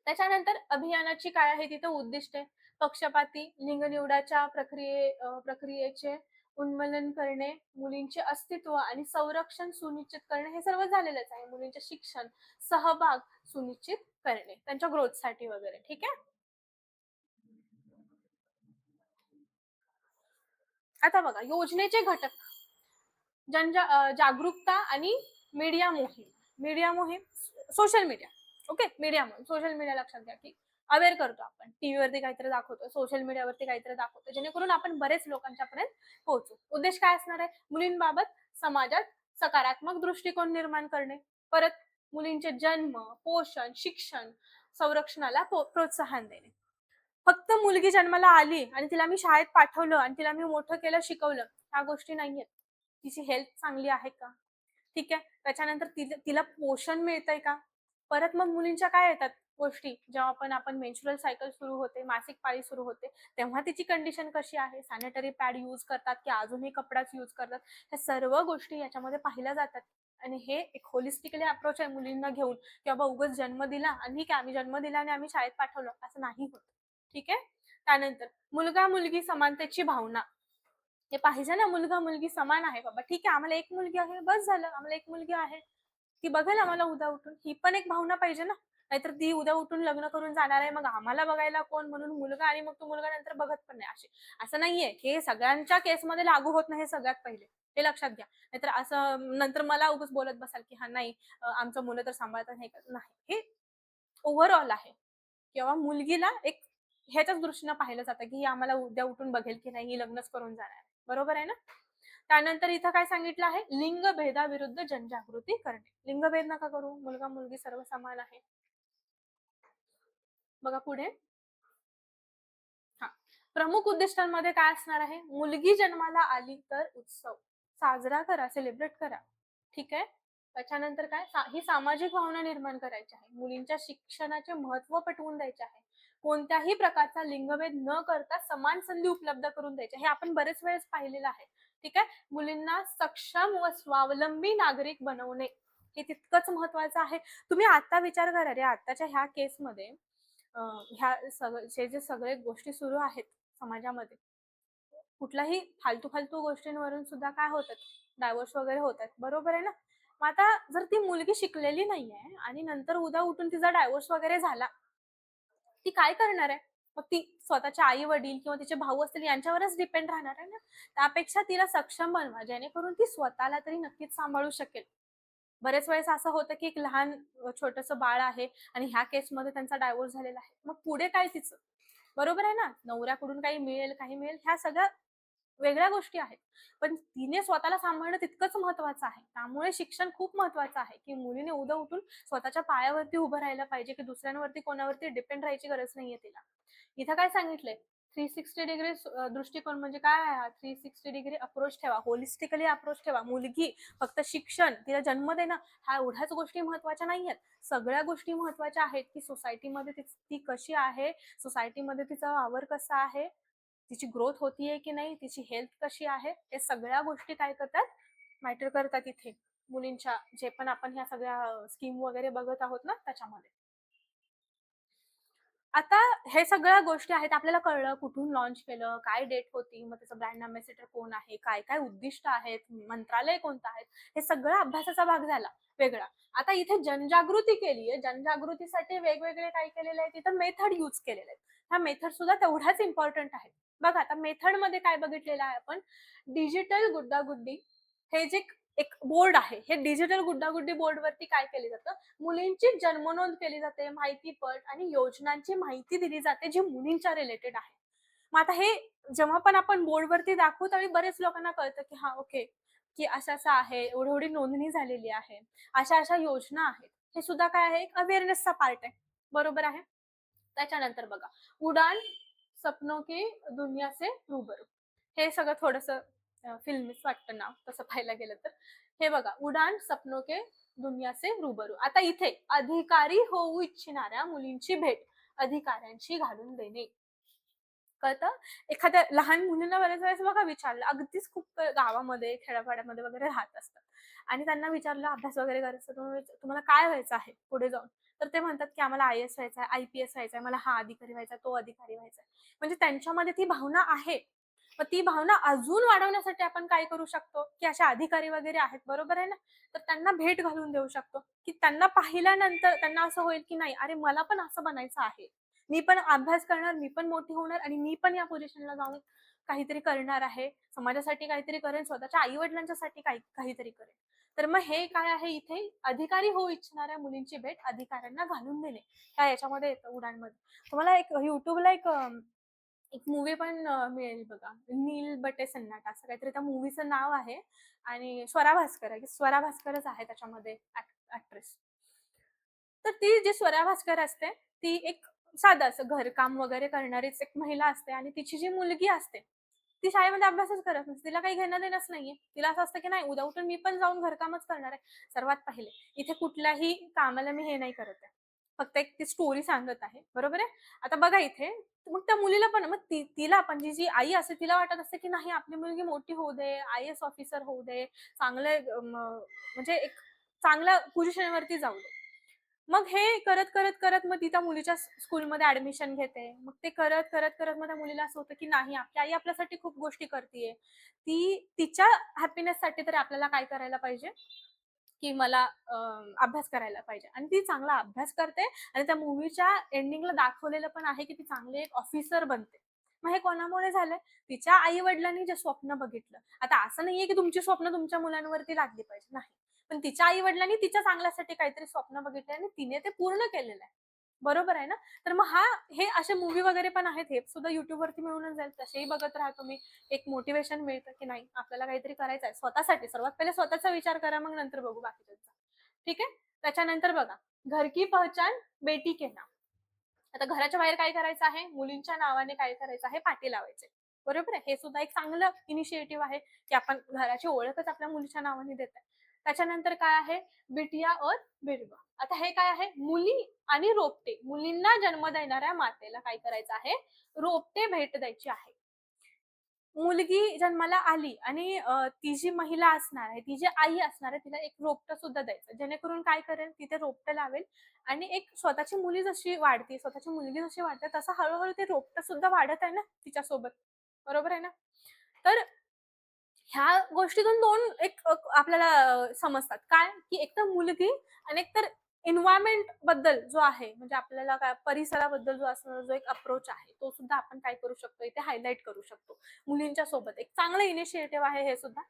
त्याच्यानंतर अभियानाची काय आहे तिथे उद्दिष्टे? पक्षपाती लिंग निवडाच्या प्रक्रियेचे उन्मूलन करणे, मुलींचे अस्तित्व आणि संरक्षण सुनिश्चित करणे, हे सर्व झालेलंच आहे. मुलींचे शिक्षण, सहभाग सुनिश्चित करणे त्यांच्या ग्रोथसाठी वगैरे. ठीक आहे. आता बघा योजनेचे घटक, जागरूकता आणि मीडिया मोहीम सोशल मीडिया. ओके. मीडिया मोहीम सोशल मीडिया लक्षात घ्या की अवेअर करतो आपण, टीव्हीवरती काहीतरी दाखवतो, सोशल मीडियावरती काहीतरी दाखवतो, जेणेकरून आपण बरेच लोकांच्या पर्यंत पोहोचू. उद्देश काय असणार आहे? मुलींबाबत समाजात सकारात्मक दृष्टिकोन निर्माण करणे, परत मुलींचे जन्म, पोषण, शिक्षण, संरक्षणाला प्रोत्साहन देणे. फक्त मुलगी जन्माला आली आणि तिला मी शाळेत पाठवलं आणि तिला मी मोठं केलं, शिकवलं, ह्या गोष्टी नाहीयेत. तिची हेल्थ चांगली आहे का? ठीक आहे. त्याच्यानंतर तिला पोषण मिळतंय का? परत मग मुलींच्या काय येतात गोष्टी, जेव्हा पण आपण मेन्स्ट्रुअल सायकल सुरू होते, मासिक पाळी सुरू होते, तेव्हा तिची कंडिशन कशी आहे? सॅनिटरी पॅड यूज करतात की अजूनही कपडाच यूज करतात? ह्या सर्व गोष्टी याच्यामध्ये पाहिल्या जातात. आणि हे एक होलिस्टिकली अप्रोच आहे मुलींना घेऊन, की बाबा उगाच जन्म दिला आणि ठीक आहे आम्ही जन्म दिला आणि आम्ही शाळेत पाठवलं, असं नाही होत. ठीक आहे. त्यानंतर मुलगा मुलगी समानतेची भावना. हे पाहिजे ना, मुलगा मुलगी समान आहे बाबा. ठीक आहे, आम्हाला एक मुलगी आहे, बस झालं. आम्हाला एक मुलगी आहे, ती बघेल आम्हाला उद्या उठून. ही पण एक भावना पाहिजे ना. नाहीतर ती उद्या उठून लग्न करून जाणार आहे, मग आम्हाला बघायला कोण म्हणून मुलगा, आणि मग तो मुलगा नंतर बघत पण नाही. असं नाहीये. हे सगळ्यांच्या केसमध्ये लागू होत नाही, हे सगळ्यात पहिले हे लक्षात घ्या. नाहीतर असं नंतर मला उगाच बोलत बसाल की हा नाही आमचं मुलं तर सांभाळतात, हे नाही. हे ओव्हरऑल आहे. किंवा मुलगीला एक ह्याच्याच दृष्टीनं पाहिलं जातं की ही आम्हाला उद्या उठून बघेल की नाही, ही लग्नच करून जाणार. बरोबर आहे ना? त्यानंतर इथं काय सांगितलं आहे? लिंगभेदाविरुद्ध जनजागृती करणे. लिंगभेद नका करू, मुलगा मुलगी सर्व समान आहे. बघा पुढे. हा, प्रमुख उद्दिष्टांमध्ये काय असणार आहे? मुलगी जन्माला आली तर उत्सव साजरा करा, सेलिब्रेट करा. ठीक आहे. त्याच्यानंतर काय? ही सामाजिक भावना निर्माण करायची आहे. मुलींच्या शिक्षणाचे महत्व पटवून द्यायचे आहे. कोणत्याही प्रकारचा लिंगभेद न करता समान संधी उपलब्ध करून द्यायचे, हे आपण बरेच वेळेस पाहिलेलं आहे. ठीक आहे. मुलींना सक्षम व स्वावलंबी नागरिक बनवणे हे तितकंच महत्वाचं आहे. तुम्ही आता विचार करा रे, आताच्या ह्या केसमध्ये ह्या जे सगळे गोष्टी सुरू आहेत समाजामध्ये, कुठल्याही फालतू फालतू गोष्टींवरून सुद्धा काय होतात, डायव्होर्स वगैरे होतात. बरोबर आहे ना? मग आता जर ती मुलगी शिकलेली नाहीये आणि नंतर उद्या उठून तिचा डायव्होर्स वगैरे झाला, ती काय करणार आहे? मग ती स्वतःच्या आई-वडील किंवा तिचे भाऊ असतील यांच्यावरच डिपेंड राहणार आहे ना. त्यापेक्षा तिला सक्षम बनवा, जेणेकरून ती स्वतःला तरी नक्कीच सांभाळू शकेल. बरेच वेळेस असं होतं, की एक लहान छोटंसं बाळ आहे आणि ह्या केसमध्ये त्यांचा डायव्होर्स झालेला आहे. मग पुढे काय तिचं? बरोबर आहे ना? नवऱ्याकडून काही मिळेल, काही मिळेल, ह्या सगळ्या वेगळ्या गोष्टी आहेत. पण तिने स्वतःला सांभाळणं तितकंच महत्वाचं आहे. त्यामुळे शिक्षण खूप महत्वाचं आहे, की मुलीने उद्या उठून स्वतःच्या पायावरती उभं राहायला पाहिजे, की दुसऱ्यांवरती कोणावरती डिपेंड राहायची गरज नाहीये तिला. इथं काय सांगितलंय 360 डिग्री दृष्टिकोन म्हणजे काय आहे हा? 360 डिग्री अप्रोच ठेवा, होलिस्टिकली अप्रोच ठेवा. मुलगी फक्त शिक्षण, तिला जन्म देणं ह्या एवढ्याच गोष्टी महत्वाच्या नाहीयेत. सगळ्या गोष्टी महत्वाच्या आहेत, की सोसायटीमध्ये ती कशी आहे, सोसायटीमध्ये तिचा वावर कसा आहे, तिची ग्रोथ होतीये की नाही, तिची हेल्थ कशी आहे, हे सगळ्या गोष्टी काय करतात, मॅटर करतात इथे मुलींच्या, जे पण आपण ह्या सगळ्या स्कीम वगैरे बघत आहोत ना त्याच्यामध्ये. आता हे सगळ्या गोष्टी आहेत, आपल्याला कळलं कुठून लॉन्च केलं, काय डेट होती, मग त्याचं ब्रँड अँबॅसेडर कोण आहे, काय काय उद्दिष्ट आहेत, मंत्रालय कोणतं आहे, हे सगळं अभ्यासाचा भाग झाला वेगळा. आता इथे जनजागृती केली आहे, जनजागृतीसाठी वेगवेगळे काय केलेले आहेत, तिथं मेथड यूज केलेले आहेत. ह्या मेथड सुद्धा तेवढ्याच इम्पॉर्टंट आहेत. बघा आता मेथड मध्ये काय बघितलेलं आहे आपण, डिजिटल गुड्डागुड्डी, हे जे एक बोर्ड आहे, हे डिजिटल गुड्डागुड्डी बोर्ड वरती काय केलं जातं, मुलींची जन्मनोंद केली जाते, माहितीपट आणि योजनांची माहिती दिली जाते, जी मुलींच्या रिलेटेड आहे. मग आता हे जेव्हा पण आपण बोर्डवरती दाखवू त्यावेळी बरेच लोकांना कळतं, की हां, ओके, की असं-असं आहे, एवढी-एवढी नोंदणी झालेली आहे, अशा-अशा योजना आहेत. हे सुद्धा काय आहे, एक अवेअरनेसचा पार्ट आहे. बरोबर आहे? त्याच्यानंतर बघा, उडान सपनो की दुनिया से रूबरू. हे सगळं थोडंसं फिल्मीच वाटतं नाव तसं पाहायला गेलं तर. हे बघा, उडान सपनो के दुनिया से रूबरू. आता इथे अधिकारी होऊ इच्छिणाऱ्या मुलींची भेट अधिकाऱ्यांशी घालून देणे. कळतं? एखाद्या लहान मुलींना बऱ्याच वेळेस बघा विचारलं, अगदीच खूप गावामध्ये, खेड्यापाड्यामध्ये वगैरे राहत असतात आणि त्यांना विचारलं, "अभ्यास वगैरे करायचा तुम्हाला काय व्हायचं आहे पुढे जाऊन?" तर ते म्हणतात, की "आम्हाला आय-ए-एस व्हायचं आहे, आय-पी-एस व्हायचं आहे, मला हा अधिकारी व्हायचा आहे, तो अधिकारी व्हायचा आहे." म्हणजे त्यांच्यामध्ये ती भावना आहे. मग ती भावना अजून वाढवण्यासाठी आपण काय करू शकतो, की अशा अधिकारी वगैरे आहेत, बरोबर आहे ना? तर त्यांना भेट घालून देऊ शकतो, की त्यांना पाहिल्यानंतर त्यांना असं होईल, की नाही, अरे मला पण असं बनायचं आहे. मी पण अभ्यास करणार, मी पण मोठी होणार आणि मी पण या पोझिशनला जाऊन काहीतरी करणार आहे. समाजासाठी काहीतरी करेन, स्वतःच्या आई-वडिलांच्यासाठी काहीतरी करेन. तर मग हे काय आहे इथे, अधिकारी होऊ इच्छिणाऱ्या मुलींची भेट अधिकाऱ्यांना घालून देणे. ह्या याच्यामध्ये येतं उडाणमध्ये. तुम्हाला एक YouTubeला एक मूव्ही पण मिळेल बघा. नील बटे सन्नाटा असं काहीतरी त्या मूव्हीचं नाव आहे आणि स्वरा भास्कर आहे. स्वरा भास्करच आहे त्याच्यामध्ये ॲक्ट्रेस. तर ती जी स्वरा भास्कर असते, ती एक साधं असं घरकाम वगैरे करणारीच एक महिला असते आणि तिची जी मुलगी असते, ती शाळेमध्ये अभ्यासच करत नसते. तिला काही घेणं-देणंच नाहीये. तिला असं असतं, की नाही उद्या उठून मी पण जाऊन घरकामच करणार आहे. सर्वात पहिले इथे कुठल्याही कामाला मी हे नाही करत आहे. फक्त एक ती स्टोरी सांगत आहे. बरोबर आहे? आता बघा इथे, मग त्या मुलीला पण मग तिला पण जी आई असते तिला वाटत असते, की नाही आपली मुलगी मोठी होऊ दे, आय-ए-एस ऑफिसर होऊ दे, चांगले म्हणजे एक चांगल्या पोझिशनवरती जाऊ दे. मग हे करत मग ती त्या मुलीच्या स्कूलमध्ये ॲडमिशन घेते. मग ते करत मग त्या मुलीला असं होतं, की नाही आपली आई आपल्यासाठी खूप गोष्टी करतीये. ती तिच्या हॅपीनेससाठी तरी आपल्याला काय करायला पाहिजे, की मला अभ्यास करायला पाहिजे आणि ती चांगला अभ्यास करते आणि त्या मूव्हीच्या एंडिंगला दाखवलेलं पण आहे, की ती चांगली एक ऑफिसर बनते. मग हे कोणामुळे झालंय? तिच्या आई-वडिलांनी जे स्वप्न बघितलं. आता असं नाहीये, की तुमची स्वप्न तुमच्या मुलांवरती लागली पाहिजे. नाही. पण तिच्या आई-वडिलांनी तिच्या चांगल्यासाठी काहीतरी स्वप्न बघितले आणि तिने ते पूर्ण केलेलं आहे. बरोबर आहे ना? तर मग हे असे मूव्ही वगैरे पण आहेत. हे सुद्धा YouTubeवरती मिळूनच जाईल. तसेही बघत राहा तुम्ही. एक मोटिव्हेशन मिळतं, की नाही आपल्याला काहीतरी करायचं आहे. स्वतःसाठी सर्वात पहिले स्वतःचा विचार करा, मग नंतर बघू बाकीच्यांचा. ठीक आहे? त्याच्यानंतर बघा, घर की पहचान बेटी के नाम. आता घराच्या बाहेर काय करायचं आहे? मुलींच्या नावाने काय करायचं आहे? पाटी लावायचे. बरोबर आहे? हे सुद्धा एक चांगलं इनिशिएटिव्ह आहे, की आपण घराची ओळखच आपल्या मुलीच्या नावाने देत आहे. त्याच्यानंतर काय आहे? बिटिया और बिरवा. आता हे काय आहे? मुली आणि रोपटे. मुलींना जन्म देणाऱ्या मातेला काय करायचं आहे? रोपटे भेट द्यायची आहे. मुलगी जन्माला आली आणि ती जी महिला असणार आहे, ती जी आई असणार आहे, तिला एक रोपटं सुद्धा द्यायचं. जेणेकरून काय करेल, ती ते रोपटं लावेल आणि एक स्वतःची मुली जशी वाढते, स्वतःची मुलगी जशी वाढते, तसं हळू ते रोपटं सुद्धा वाढत आहे ना तिच्यासोबत. बरोबर आहे ना? तर ह्या गोष्टीतून 2 एक आपल्याला समजतात. काय? की एक तर मुलगी आणि एक तर एन्व्हायरमेंट बद्दल जो आहे, म्हणजे आपल्याला काय परिसराबद्दल जो असणारा जो एक अप्रोच आहे, तो सुद्धा आपण काय करू शकतो, इथे हायलाइट करू शकतो मुलींच्या सोबत. एक चांगलं इनिशिएटिव्ह आहे हे सुद्धा.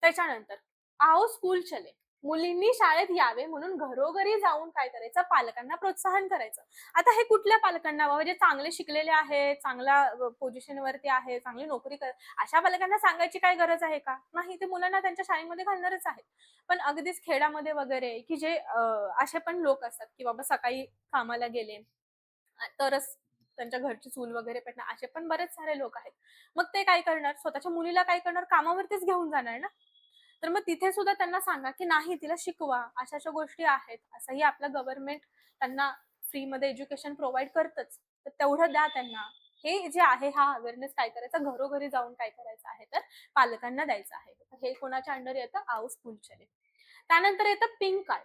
त्याच्यानंतर आओ स्कूल चले. मुलींनी शाळेत यावे म्हणून घरोघरी जाऊन काय करायचं, पालकांना प्रोत्साहन करायचं. आता हे कुठल्या पालकांना बाबा जे चांगले शिकलेले आहेत, चांगल्या पोझिशनवरती आहे, चांगली नोकरी अशा पालकांना सांगायची काय गरज आहे का? नाही, ते मुलांना त्यांच्या शाळेमध्ये घालणारच आहेत. पण अगदीच खेड्यामध्ये वगैरे की जे असे पण लोक असतात की बाबा सकाळी कामाला गेले तरच त्यांच्या घरची चूल वगैरे पेटणार, असे पण बरेच सारे लोक आहेत. मग ते काय करणार, स्वतःच्या मुलीला काय करणार, कामावरतीच घेऊन जाणार ना. तर मग तिथे सुद्धा त्यांना सांगा, की नाही तिला शिकवा, अशा-अशा गोष्टी आहेत. असंही आपलं गव्हर्नमेंट त्यांना फ्रीमध्ये एज्युकेशन प्रोव्हाईड करतच. तर तेवढं द्या त्यांना. हे जे आहे हा अवेअरनेस काय करायचा, घरोघरी जाऊन काय करायचं आहे, तर पालकांना द्यायचं आहे. तर हे कोणाच्या अंडर येतं, आओ स्कूल चले. त्यानंतर येतं पिंक कार्ड.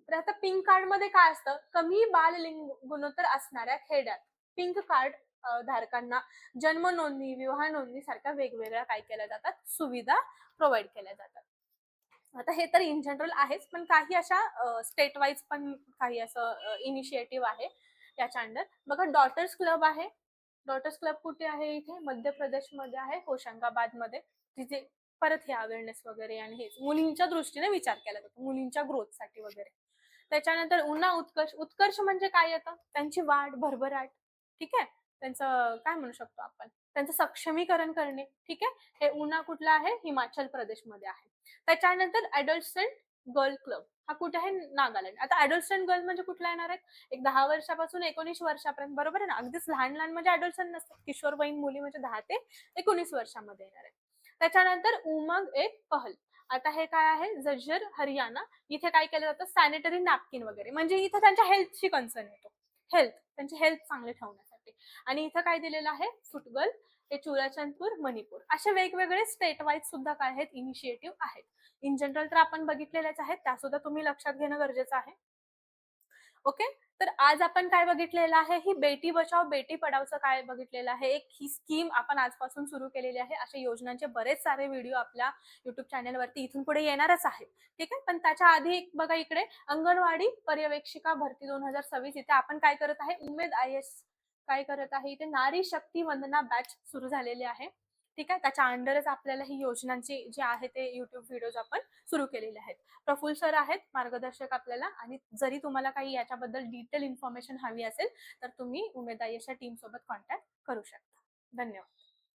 तर आता पिंक कार्डमध्ये काय असतं, कमी बाललिंग गुणोत्तर असणाऱ्या खेड्यात पिंक कार्ड धारकांना जन्म नोंदणी, विवाह नोंदणी सारख्या वेगवेगळ्या काय केल्या जातात, सुविधा प्रोव्हाईड केल्या जातात. आता हे तर इन जनरल आहेच, पण काही अशा स्टेट वाईज पण काही असं इनिशिएटिव्ह आहे याच्या अंडर. बघा डॉटर्स क्लब आहे. डॉटर्स क्लब कुठे आहे इथे? मध्य प्रदेशमध्ये आहे, होशंगाबादमध्ये. तिथे परत हे अवेअरनेस वगैरे आणि हेच मुलींच्या दृष्टीने विचार केला जातो, मुलींच्या ग्रोथसाठी वगैरे. त्याच्यानंतर उन्हा उत्कर्ष. उत्कर्ष म्हणजे काय येतं? त्यांची वाढ, भरभराट, ठीक आहे? त्यांचं काय म्हणू शकतो आपण? त्यांचं सक्षमीकरण करणे, ठीक आहे? हे उना कुठला आहे? हिमाचल प्रदेशमध्ये आहे. त्याच्यानंतर अडोलसंट गर्ल क्लब हा कुठे आहे? नागालँड. आता अडोलसंट गर्ल म्हणजे कुठला येणार आहेत? एक 10 वर्षापासून 19 वर्षापर्यंत, बरोबर आहे ना? अगदीच लहान-लहान म्हणजे अडोलसंट नसतात. किशोरवयीन मुली म्हणजे 10 ते 19 वर्षामध्ये येणार आहेत. त्याच्यानंतर उमंग एक पहल. आता हे काय आहे? झज्जर, हरियाणा इथे काय केलं जातं, सॅनिटरी नॅपकिन वगैरे, म्हणजे इथं त्यांच्या हेल्थशी कन्सर्न येतो. हेल्थ, त्यांची हेल्थ चांगली ठेवण्यासाठी. आणि इथं काय दिलेलं आहे, फुटबॉल, हे चुराचंदपूर, मणिपूर असे वेगवेगळे स्टेट वाईज सुद्धा काय आहेत, इनिशिएटिव्ह आहेत. इन जनरल तर आपण बघितलेल्याच आहेत, त्या सुद्धा तुम्ही लक्षात घेणं गरजेचं आहे. ओके. तर आज आपण काय बघितलेलं आहे, ही बेटी बचाओ बेटी पढाओचं काय बघितलेलं आहे. एक ही स्कीम आपण आजपासून सुरू केलेली आहे. अशा योजनांचे बरेच सारे व्हिडिओ आपल्या YouTube चॅनलवरती इथून पुढे येणारच आहेत. ठीक आहे. पण त्याच्या आधी एक बघा इकडे अंगणवाडी पर्यवेक्षिका भरती 2026 इथे आपण काय करत आहे, उमेद IAS काय करत आहे, इथे नारी शक्ती वंदना बॅच सुरू झालेली आहे. ठीक आहे. त्याच्या अंडरच आपल्याला ही योजनांची जे आहे ते YouTube व्हिडिओज आपण सुरू केलेले आहेत. प्रफुल्ल सर आहेत मार्गदर्शक आपल्याला, आणि जरी तुम्हाला काही याच्याबद्दल डिटेल इन्फॉर्मेशन हवी असेल तर तुम्ही उमेद IASच्या टीम सोबत कॉन्टॅक्ट करू शकता. धन्यवाद.